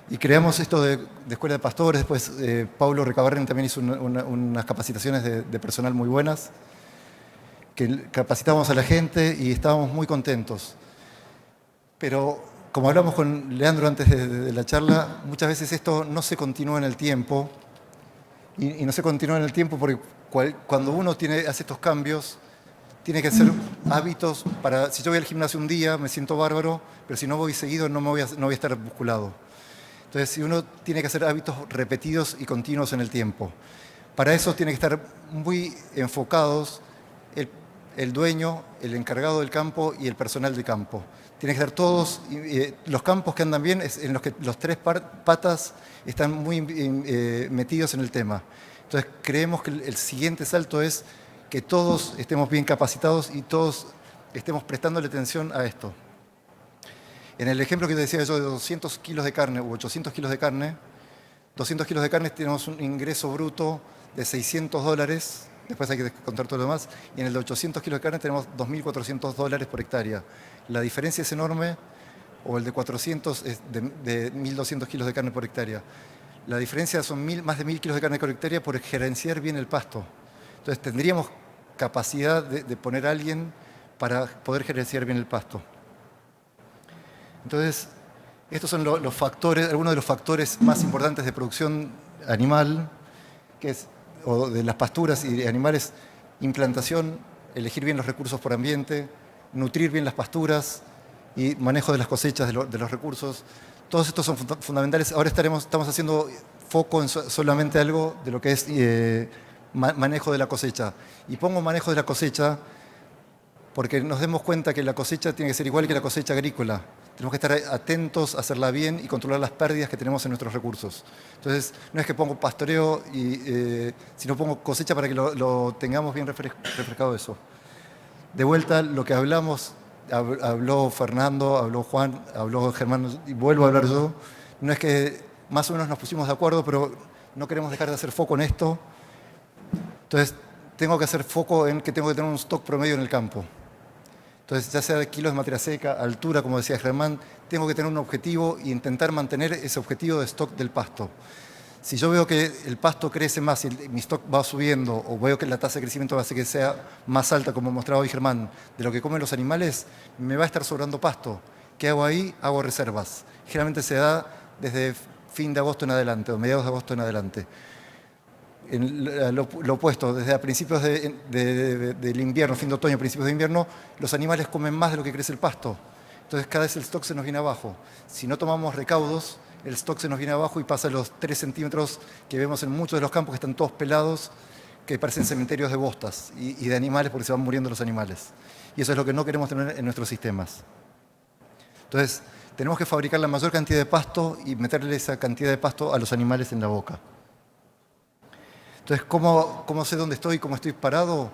Y creamos esto de Escuela de Pastores. Después Paulo Recabarren también hizo unas capacitaciones de personal muy buenas, que capacitamos a la gente y estábamos muy contentos. Pero como hablamos con Leandro antes de la charla, muchas veces esto no se continúa en el tiempo, y no se continúa en el tiempo porque cuando uno hace estos cambios, tiene que hacer hábitos si yo voy al gimnasio un día, me siento bárbaro, pero si no voy seguido no voy a estar musculado. Entonces, si uno tiene que hacer hábitos repetidos y continuos en el tiempo, para eso tiene que estar muy enfocados el dueño, el encargado del campo y el personal de campo. Tienen que estar todos, los campos que andan bien, en los que los tres patas están muy metidos en el tema. Entonces, creemos que el siguiente salto es que todos estemos bien capacitados y todos estemos prestándole atención a esto. En el ejemplo que te decía yo de 200 kilos de carne u 800 kilos de carne, 200 kilos de carne tenemos un ingreso bruto de $600, después hay que contar todo lo demás, y en el de 800 kilos de carne tenemos $2.400 por hectárea. La diferencia es enorme, o el de 400 es de 1.200 kilos de carne por hectárea. La diferencia son más de 1.000 kilos de carne por hectárea por gerenciar bien el pasto. Entonces tendríamos capacidad de poner a alguien para poder gerenciar bien el pasto. Entonces, estos son algunos de los factores más importantes de producción animal, o de las pasturas y de animales: implantación, elegir bien los recursos por ambiente, nutrir bien las pasturas y manejo de las cosechas de los recursos. Todos estos son fundamentales. Ahora estamos haciendo foco en solamente algo de lo que es manejo de la cosecha. Y pongo manejo de la cosecha porque nos demos cuenta que la cosecha tiene que ser igual que la cosecha agrícola. Tenemos que estar atentos a hacerla bien y controlar las pérdidas que tenemos en nuestros recursos. Entonces, no es que pongo pastoreo, sino pongo cosecha para que lo tengamos bien refrescado eso. De vuelta, lo que hablamos, habló Fernando, habló Juan, habló Germán, y vuelvo a hablar yo. No es que más o menos nos pusimos de acuerdo, pero no queremos dejar de hacer foco en esto. Entonces, tengo que hacer foco en que tengo que tener un stock promedio en el campo. Entonces, ya sea de kilos de materia seca, altura, como decía Germán, tengo que tener un objetivo e intentar mantener ese objetivo de stock del pasto. Si yo veo que el pasto crece más y mi stock va subiendo, o veo que la tasa de crecimiento va a hacer que sea más alta, como mostraba hoy Germán, de lo que comen los animales, me va a estar sobrando pasto. ¿Qué hago ahí? Hago reservas. Generalmente se da desde fin de agosto en adelante, o mediados de agosto en adelante. Lo opuesto, desde a principios del invierno, fin de otoño, principios de invierno, los animales comen más de lo que crece el pasto. Entonces cada vez el stock se nos viene abajo. Si no tomamos recaudos, el stock se nos viene abajo y pasa los 3 centímetros que vemos en muchos de los campos que están todos pelados, que parecen cementerios de bostas y de animales porque se van muriendo los animales. Y eso es lo que no queremos tener en nuestros sistemas. Entonces, tenemos que fabricar la mayor cantidad de pasto y meterle esa cantidad de pasto a los animales en la boca. Entonces, ¿cómo sé dónde estoy, cómo estoy parado?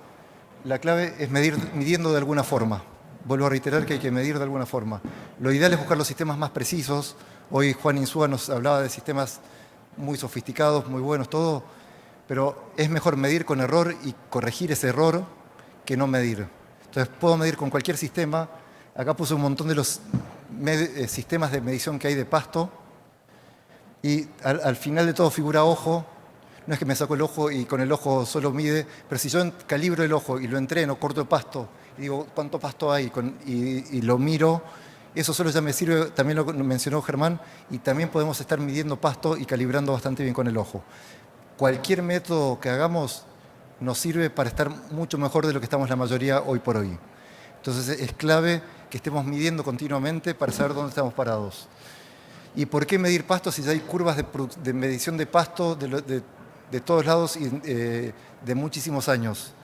La clave es midiendo de alguna forma. Vuelvo a reiterar que hay que medir de alguna forma. Lo ideal es buscar los sistemas más precisos. Hoy Juan Insúa nos hablaba de sistemas muy sofisticados, muy buenos, todo, pero es mejor medir con error y corregir ese error que no medir. Entonces, puedo medir con cualquier sistema. Acá puse un montón de los sistemas de medición que hay de pasto y al final de todo figura ojo. No es que me saco el ojo y con el ojo solo mide, pero si yo calibro el ojo y lo entreno, corto el pasto y digo cuánto pasto hay y lo miro, eso solo ya me sirve, también lo mencionó Germán, y también podemos estar midiendo pasto y calibrando bastante bien con el ojo. Cualquier método que hagamos nos sirve para estar mucho mejor de lo que estamos la mayoría hoy por hoy. Entonces es clave que estemos midiendo continuamente para saber dónde estamos parados. ¿Y por qué medir pasto si ya hay curvas de medición de pasto de todos lados y de muchísimos años?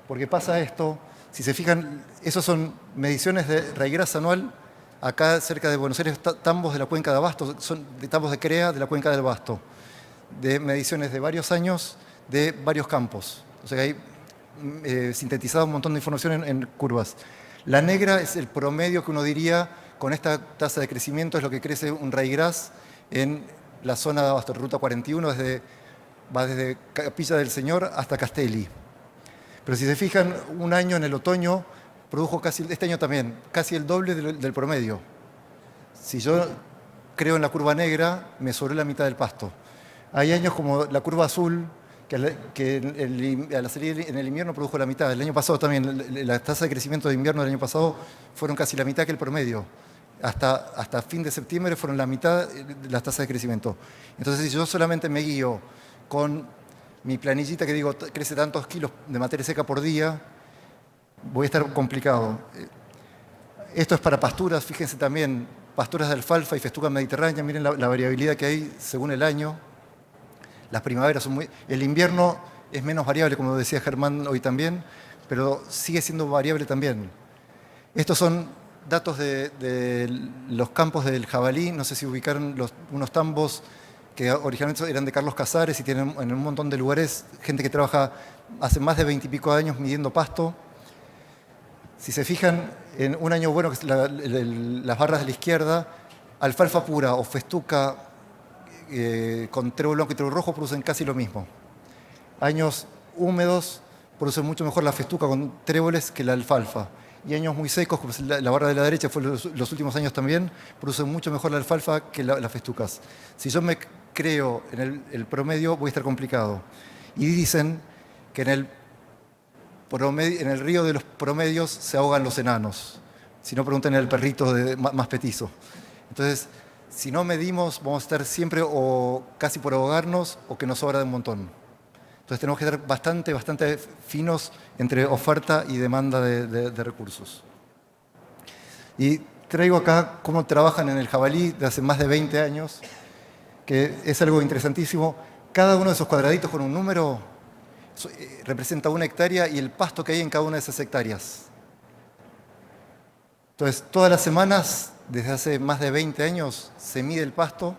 Porque pasa esto, si se fijan, esos son mediciones de raigrasa anual, acá cerca de Buenos Aires, tambos de la cuenca de Abasto, son de tambos de crea de la cuenca del Abasto, de mediciones de varios años, de varios campos. O sea que hay sintetizado un montón de información en curvas. La negra es el promedio que uno diría, con esta tasa de crecimiento es lo que crece un raigrás en la zona de Abasto, Ruta 41, va desde Capilla del Señor hasta Castelli. Pero si se fijan, un año en el otoño produjo este año también, casi el doble del promedio. Si yo creo en la curva negra, me sobró la mitad del pasto. Hay años como la curva azul, que a la salida en el invierno produjo la mitad. El año pasado también, la tasa de crecimiento de invierno del año pasado fueron casi la mitad que el promedio. Hasta fin de septiembre fueron la mitad de las tasas de crecimiento. Entonces, si yo solamente me guío con mi planillita que digo, crece tantos kilos de materia seca por día, voy a estar complicado. Esto es para pasturas, fíjense también, pasturas de alfalfa y festuca mediterránea, miren la variabilidad que hay según el año. Las primaveras son el invierno es menos variable, como decía Germán hoy también, pero sigue siendo variable también. Estos son datos de los campos del jabalí, no sé si ubicaron unos tambos que originalmente eran de Carlos Casares y tienen en un montón de lugares gente que trabaja hace más de 20 y pico años midiendo pasto. Si se fijan, en un año bueno, que es las barras de la izquierda, alfalfa pura o festuca con trébol blanco y trébol rojo producen casi lo mismo. Años húmedos producen mucho mejor la festuca con tréboles que la alfalfa. Y años muy secos, como la barra de la derecha fue los últimos años también, producen mucho mejor la alfalfa que las festucas. Si yo me creo en el promedio, voy a estar complicado. Y dicen que en el río de los promedios se ahogan los enanos. Si no, pregunten al perrito más petizo. Entonces, si no medimos, vamos a estar siempre o casi por ahogarnos o que nos sobra de un montón. Entonces tenemos que estar bastante finos entre oferta y demanda de recursos. Y traigo acá cómo trabajan en el jabalí de hace más de 20 años, que es algo interesantísimo. Cada uno de esos cuadraditos con un número representa 1 hectárea y el pasto que hay en cada una de esas hectáreas. Entonces, todas las semanas, desde hace más de 20 años, se mide el pasto.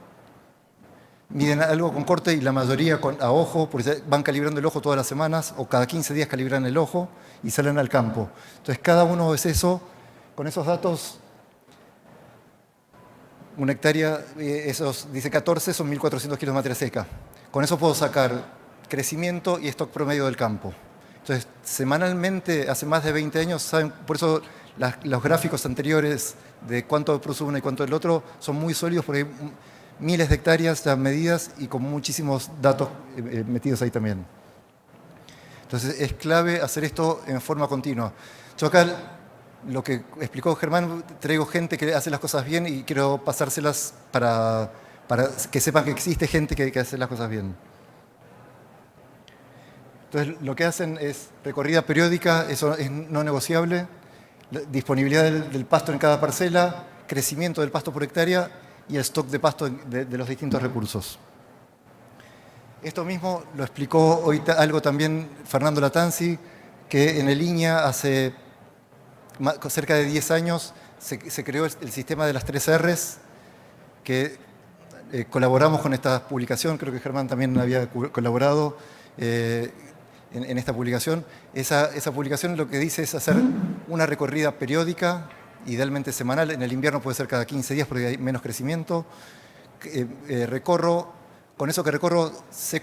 Miden algo con corte y la mayoría a ojo, porque van calibrando el ojo todas las semanas, o cada 15 días calibran el ojo y salen al campo. Entonces cada uno es eso, con esos datos, 1 hectárea, dice 14, son 1.400 kilos de materia seca. Con eso puedo sacar crecimiento y stock promedio del campo. Entonces, semanalmente, hace más de 20 años, ¿saben? Por eso los gráficos anteriores de cuánto produce uno y cuánto el otro son muy sólidos, porque hay miles de hectáreas ya medidas y con muchísimos datos metidos ahí también. Entonces es clave hacer esto en forma continua. Yo acá, lo que explicó Germán, traigo gente que hace las cosas bien y quiero pasárselas para que sepan que existe gente que hace las cosas bien. Entonces lo que hacen es recorrida periódica, eso es no negociable. la disponibilidad del pasto en cada parcela, crecimiento del pasto por hectárea y el stock de pasto de los distintos recursos. Esto mismo lo explicó hoy algo también Fernando Latanzi, que en el INIA hace cerca de 10 años se creó el sistema de las 3 Rs, que colaboramos con esta publicación, creo que Germán también había colaborado en esta publicación. Esa publicación lo que dice es hacer una recorrida periódica, idealmente semanal, en el invierno puede ser cada 15 días porque hay menos crecimiento. Con eso que recorro, sé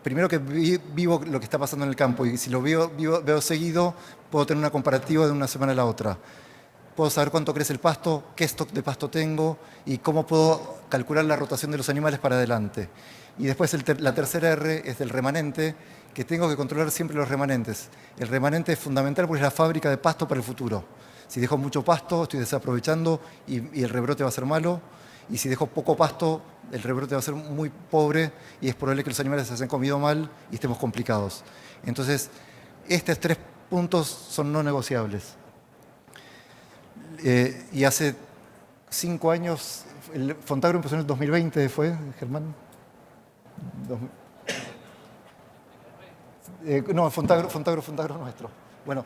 primero que vivo lo que está pasando en el campo y si lo veo seguido, puedo tener una comparativa de una semana a la otra. Puedo saber cuánto crece el pasto, qué stock de pasto tengo y cómo puedo calcular la rotación de los animales para adelante. Y después la tercera R es del remanente, que tengo que controlar siempre los remanentes. El remanente es fundamental porque es la fábrica de pasto para el futuro. Si dejo mucho pasto, estoy desaprovechando y el rebrote va a ser malo. Y si dejo poco pasto, el rebrote va a ser muy pobre y es probable que los animales se hayan comido mal y estemos complicados. Entonces, estos 3 puntos son no negociables. Y hace 5 años, el Fontagro empezó en el 2020, ¿fue, Germán? No, Fontagro nuestro. Bueno,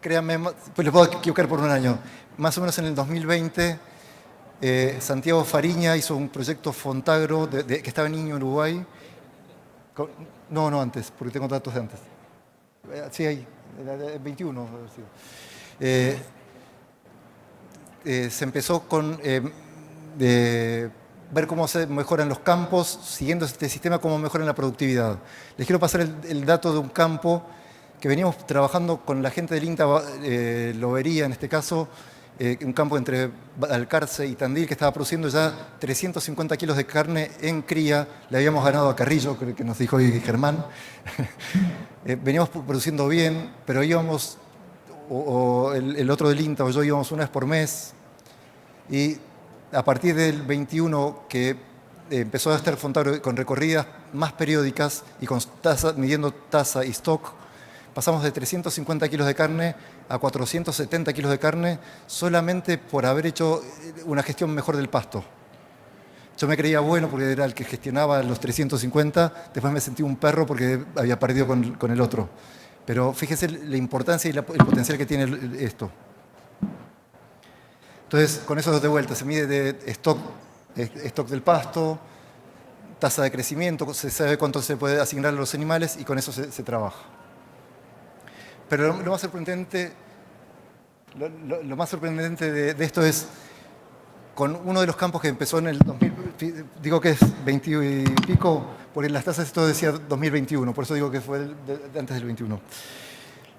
créanme, pues le puedo equivocar por un año. Más o menos en el 2020, Santiago Fariña hizo un proyecto Fontagro que estaba en Niño, Uruguay. No antes, porque tengo datos de antes. Sí, ahí, el 21. Se empezó con ver cómo se mejoran los campos, siguiendo este sistema, cómo mejoran la productividad. Les quiero pasar el dato de un campo que veníamos trabajando con la gente del INTA Lobería, en este caso, un campo entre Alcarce y Tandil que estaba produciendo ya 350 kilos de carne en cría. Le habíamos ganado a Carrillo, creo que nos dijo hoy Germán. Veníamos produciendo bien, pero íbamos, el otro del INTA o yo íbamos una vez por mes. Y a partir del 21, que empezó a estar Fontagro con recorridas más periódicas y con midiendo tasa y stock, pasamos de 350 kilos de carne a 470 kilos de carne solamente por haber hecho una gestión mejor del pasto. Yo me creía bueno porque era el que gestionaba los 350, después me sentí un perro porque había perdido con el otro. Pero fíjese la importancia y el potencial que tiene esto. Entonces, con eso de vuelta, se mide de stock del pasto, tasa de crecimiento, se sabe cuánto se puede asignar a los animales y con eso se trabaja. Pero lo más sorprendente, de esto es, con uno de los campos que empezó en el 2000, digo que es 20 y pico, porque en las tasas esto decía 2021, por eso digo que fue antes del 21.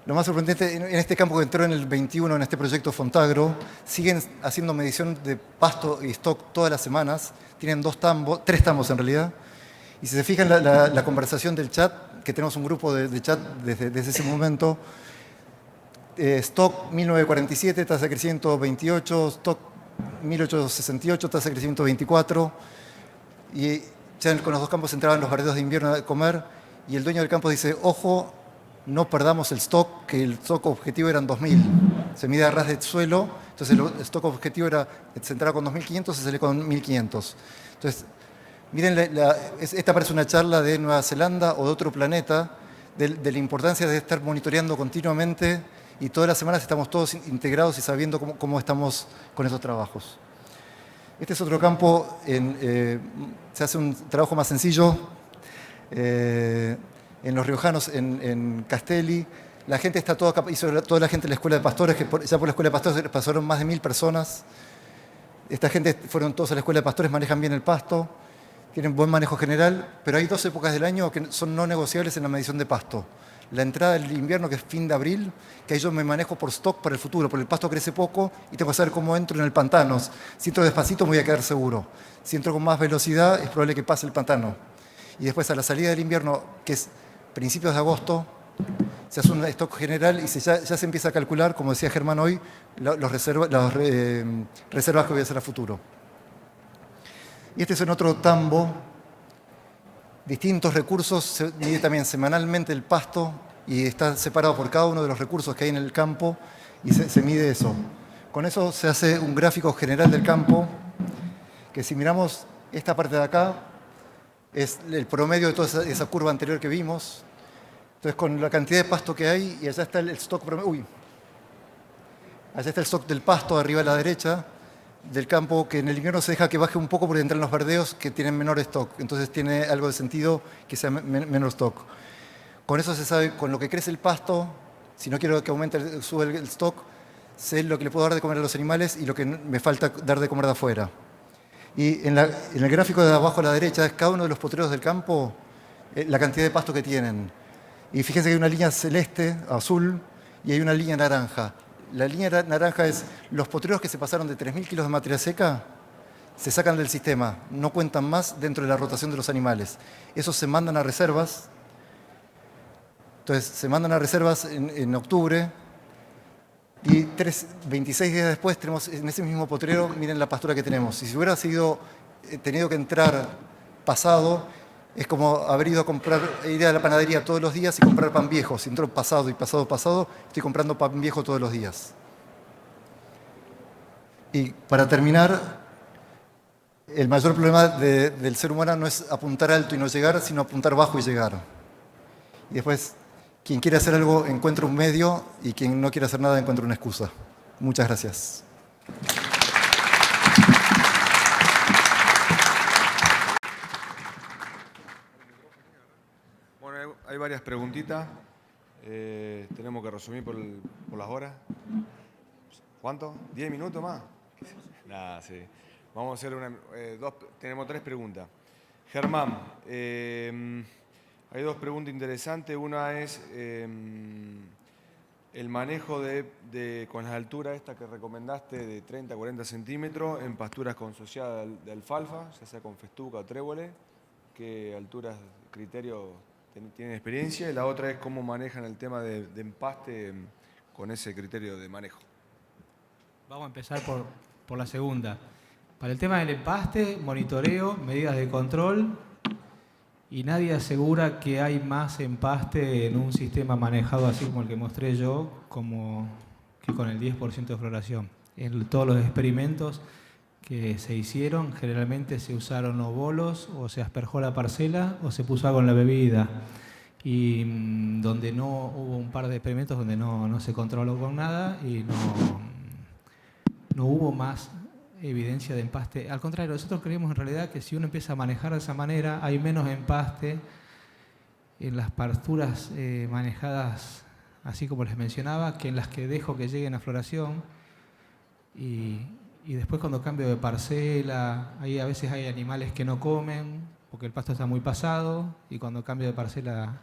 Lo más sorprendente, en este campo que entró en el 21, en este proyecto Fontagro, siguen haciendo medición de pasto y stock todas las semanas. Tienen 3 tambos en realidad. Y si se fijan la conversación del chat, que tenemos un grupo de chat desde ese momento, stock 1947, tasa de crecimiento 28, stock 1868, tasa de crecimiento 24. Y ya con los 2 campos entraban los verdeos de invierno a comer. Y el dueño del campo dice, ojo, no perdamos el stock, que el stock objetivo eran 2.000. Se mide a ras de suelo, entonces el stock objetivo se entraba con 2.500, se sale con 1.500. Entonces, miren, esta parece una charla de Nueva Zelanda o de otro planeta, de la importancia de estar monitoreando continuamente y todas las semanas estamos todos integrados y sabiendo cómo estamos con esos trabajos. Este es otro campo, se hace un trabajo más sencillo. En los riojanos, en Castelli, la gente está hizo toda la gente de la escuela de pastores, que ya por la escuela de pastores pasaron más de 1.000 personas. Esta gente fueron todos a la escuela de pastores, manejan bien el pasto, tienen buen manejo general, pero hay 2 épocas del año que son no negociables en la medición de pasto. La entrada del invierno, que es fin de abril, que ahí yo me manejo por stock para el futuro, porque el pasto crece poco y tengo que saber cómo entro en el pantano. Si entro despacito me voy a quedar seguro. Si entro con más velocidad es probable que pase el pantano. Y después a la salida del invierno, que es principios de agosto, se hace un stock general y ya se empieza a calcular, como decía Germán hoy, las reservas que voy a hacer a futuro. Y este es en otro tambo, distintos recursos, se mide también semanalmente el pasto, y está separado por cada uno de los recursos que hay en el campo y se mide eso. Con eso se hace un gráfico general del campo, que si miramos esta parte de acá, es el promedio de toda esa curva anterior que vimos. Entonces, con la cantidad de pasto que hay, y allá está el stock promedio, allá está el stock del pasto arriba a la derecha del campo, que en el invierno se deja que baje un poco porque entran los verdeos que tienen menor stock. Entonces tiene algo de sentido que sea menor stock. Con eso se sabe, con lo que crece el pasto, si no quiero que aumente, sube el stock, sé lo que le puedo dar de comer a los animales y lo que me falta dar de comer de afuera. Y en el gráfico de abajo a la derecha es cada uno de los potreros del campo, la cantidad de pasto que tienen. Y fíjense que hay una línea celeste, azul, y hay una línea naranja. La línea naranja es los potreros que se pasaron de 3.000 kilos de materia seca, se sacan del sistema, no cuentan más dentro de la rotación de los animales. Esos se mandan a reservas. Entonces, se mandan a reservas en octubre y 26 días después tenemos en ese mismo potrero, miren la pastura que tenemos. Si hubiera tenido que entrar pasado, es como haber ido a comprar, ir a la panadería todos los días y comprar pan viejo. Si entro pasado y pasado, estoy comprando pan viejo todos los días. Y para terminar, el mayor problema del ser humano no es apuntar alto y no llegar, sino apuntar bajo y llegar. Y después, quien quiere hacer algo encuentra un medio y quien no quiere hacer nada encuentra una excusa. Muchas gracias. Bueno, hay varias preguntitas. Tenemos que resumir por las horas. ¿Cuánto? ¿10 minutos más? Nada, sí. Vamos a hacer tenemos 3 preguntas. Germán, hay 2 preguntas interesantes. Una es el manejo con las alturas estas que recomendaste de 30 a 40 centímetros en pasturas consociadas de alfalfa, ya sea con festuca o trébole. ¿Qué alturas, criterios tienen experiencia? Y la otra es cómo manejan el tema de empaste con ese criterio de manejo. Vamos a empezar por la segunda. Para el tema del empaste, monitoreo, medidas de control, y nadie asegura que hay más empaste en un sistema manejado así como el que mostré yo, que con el 10% de floración. En todos los experimentos que se hicieron, generalmente se usaron o bolos, o se asperjó la parcela, o se puso agua en la bebida. Y donde no hubo un par de experimentos donde no se controló con nada y no hubo más evidencia de empaste. Al contrario, nosotros creemos en realidad que si uno empieza a manejar de esa manera, hay menos empaste en las pasturas manejadas así como les mencionaba, que en las que dejo que lleguen a floración. Y después cuando cambio de parcela, ahí a veces hay animales que no comen porque el pasto está muy pasado, y cuando cambio de parcela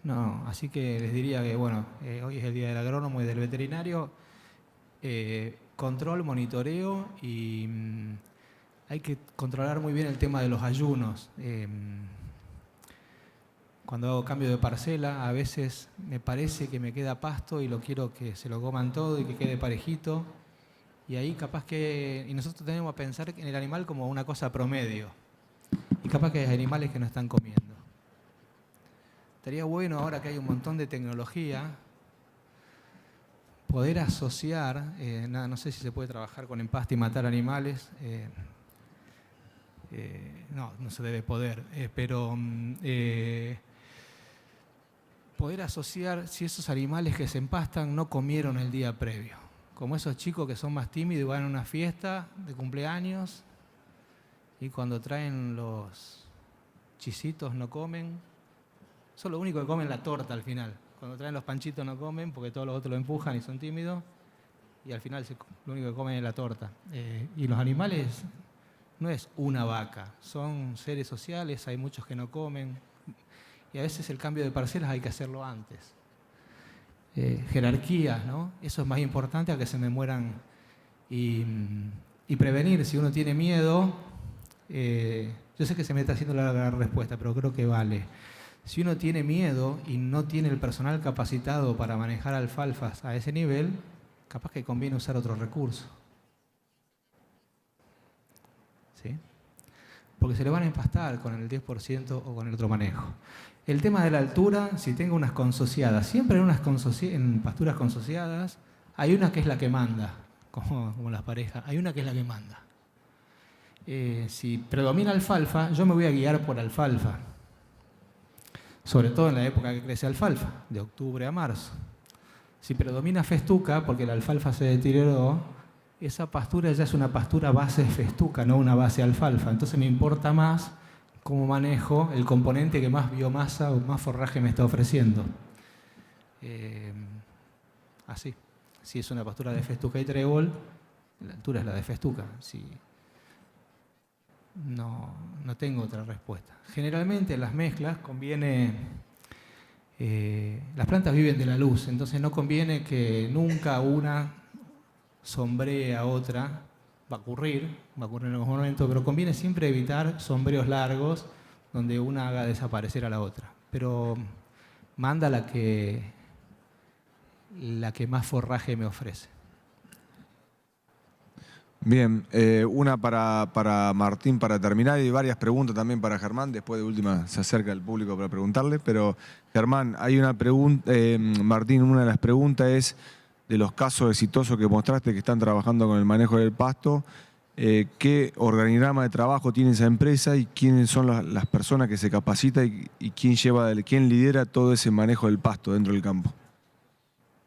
no. Así que les diría que bueno, hoy es el día del agrónomo y del veterinario. Control, monitoreo, y hay que controlar muy bien el tema de los ayunos. Cuando hago cambio de parcela, a veces me parece que me queda pasto y lo quiero que se lo coman todo y que quede parejito. Y ahí capaz que... Y nosotros tenemos que pensar en el animal como una cosa promedio. Y capaz que hay animales que no están comiendo. Estaría bueno, ahora que hay un montón de tecnología, poder asociar, no sé si se puede trabajar con empaste y matar animales, no se debe poder, pero poder asociar si esos animales que se empastan no comieron el día previo. Como esos chicos que son más tímidos y van a una fiesta de cumpleaños y cuando traen los chisitos no comen, son lo único que comen la torta al final. Cuando traen los panchitos no comen porque todos los otros lo empujan y son tímidos, y al final lo único que comen es la torta. Y los animales no es una vaca, son seres sociales, hay muchos que no comen, y a veces el cambio de parcelas hay que hacerlo antes. Jerarquías, ¿no? Eso es más importante a que se me mueran. Y prevenir, si uno tiene miedo, yo sé que se me está haciendo la respuesta, pero creo que vale. Si uno tiene miedo y no tiene el personal capacitado para manejar alfalfas a ese nivel, capaz que conviene usar otro recurso. ¿Sí? Porque se le van a empastar con el 10% o con el otro manejo. El tema de la altura, si tengo unas consociadas, siempre en pasturas consociadas, hay una que es la que manda, como las parejas, hay una que es la que manda. Si predomina alfalfa, yo me voy a guiar por alfalfa, sobre todo en la época que crece alfalfa, de octubre a marzo. Si predomina festuca, porque la alfalfa se deterioró, esa pastura ya es una pastura base festuca, no una base alfalfa. Entonces me importa más cómo manejo el componente que más biomasa o más forraje me está ofreciendo. Así. Si es una pastura de festuca y trébol, la altura es la de festuca. No tengo otra respuesta. Generalmente en las mezclas conviene... las plantas viven de la luz, entonces no conviene que nunca una sombree a otra. Va a ocurrir en algún momento, pero conviene siempre evitar sombreos largos donde una haga desaparecer a la otra. Pero manda la que más forraje me ofrece. Bien, una para Martín para terminar y varias preguntas también para Germán. Después de última se acerca el público para preguntarle. Pero Germán, hay una pregunta, Martín, una de las preguntas es de los casos exitosos que mostraste que están trabajando con el manejo del pasto. ¿Qué organigrama de trabajo tiene esa empresa y quiénes son las personas que se capacitan y quién lidera todo ese manejo del pasto dentro del campo?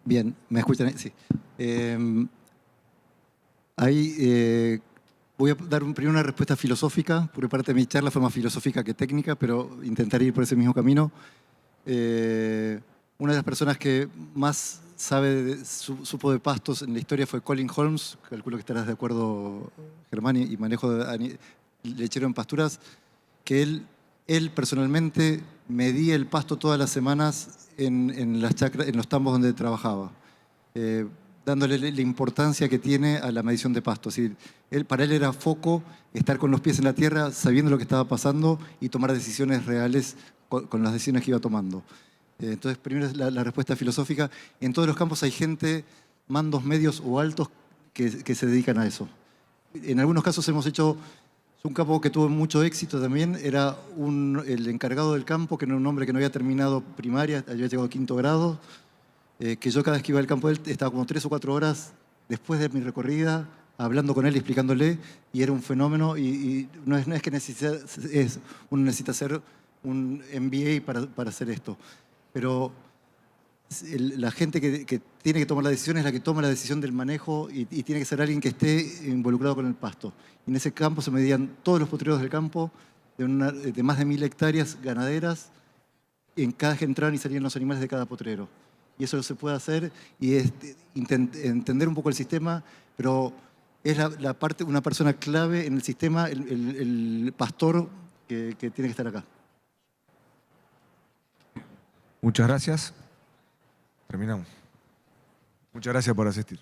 Bien, ¿me escuchan? Sí. Ahí voy a dar primero una respuesta filosófica, porque parte de mi charla fue más filosófica que técnica, pero intentaré ir por ese mismo camino. Una de las personas que más supo de pastos en la historia fue Colin Holmes, calculo que estarás de acuerdo, Germán, y manejo de lechero en pasturas, que él personalmente medía el pasto todas las semanas en los tambos donde trabajaba. Dándole la importancia que tiene a la medición de pasto. Es decir, para él era foco estar con los pies en la tierra, sabiendo lo que estaba pasando y tomar decisiones reales con las decisiones que iba tomando. Entonces, primero es la respuesta filosófica. En todos los campos hay gente, mandos medios o altos, que se dedican a eso. En algunos casos hemos hecho... Un campo que tuvo mucho éxito también era el encargado del campo, que era un hombre que no había terminado primaria, había llegado a 5º grado, que yo cada vez que iba al campo de él estaba como 3 o 4 horas después de mi recorrida, hablando con él y explicándole, y era un fenómeno, y no es que uno necesita hacer un MBA para hacer esto, pero la gente que tiene que tomar la decisión es la que toma la decisión del manejo y tiene que ser alguien que esté involucrado con el pasto. Y en ese campo se medían todos los potreros del campo, de más de 1000 hectáreas ganaderas, en cada que entraban y salían los animales de cada potrero. Y eso se puede hacer y entender un poco el sistema, pero es una persona clave en el sistema, el pastor que tiene que estar acá. Muchas gracias. Terminamos. Muchas gracias por asistir.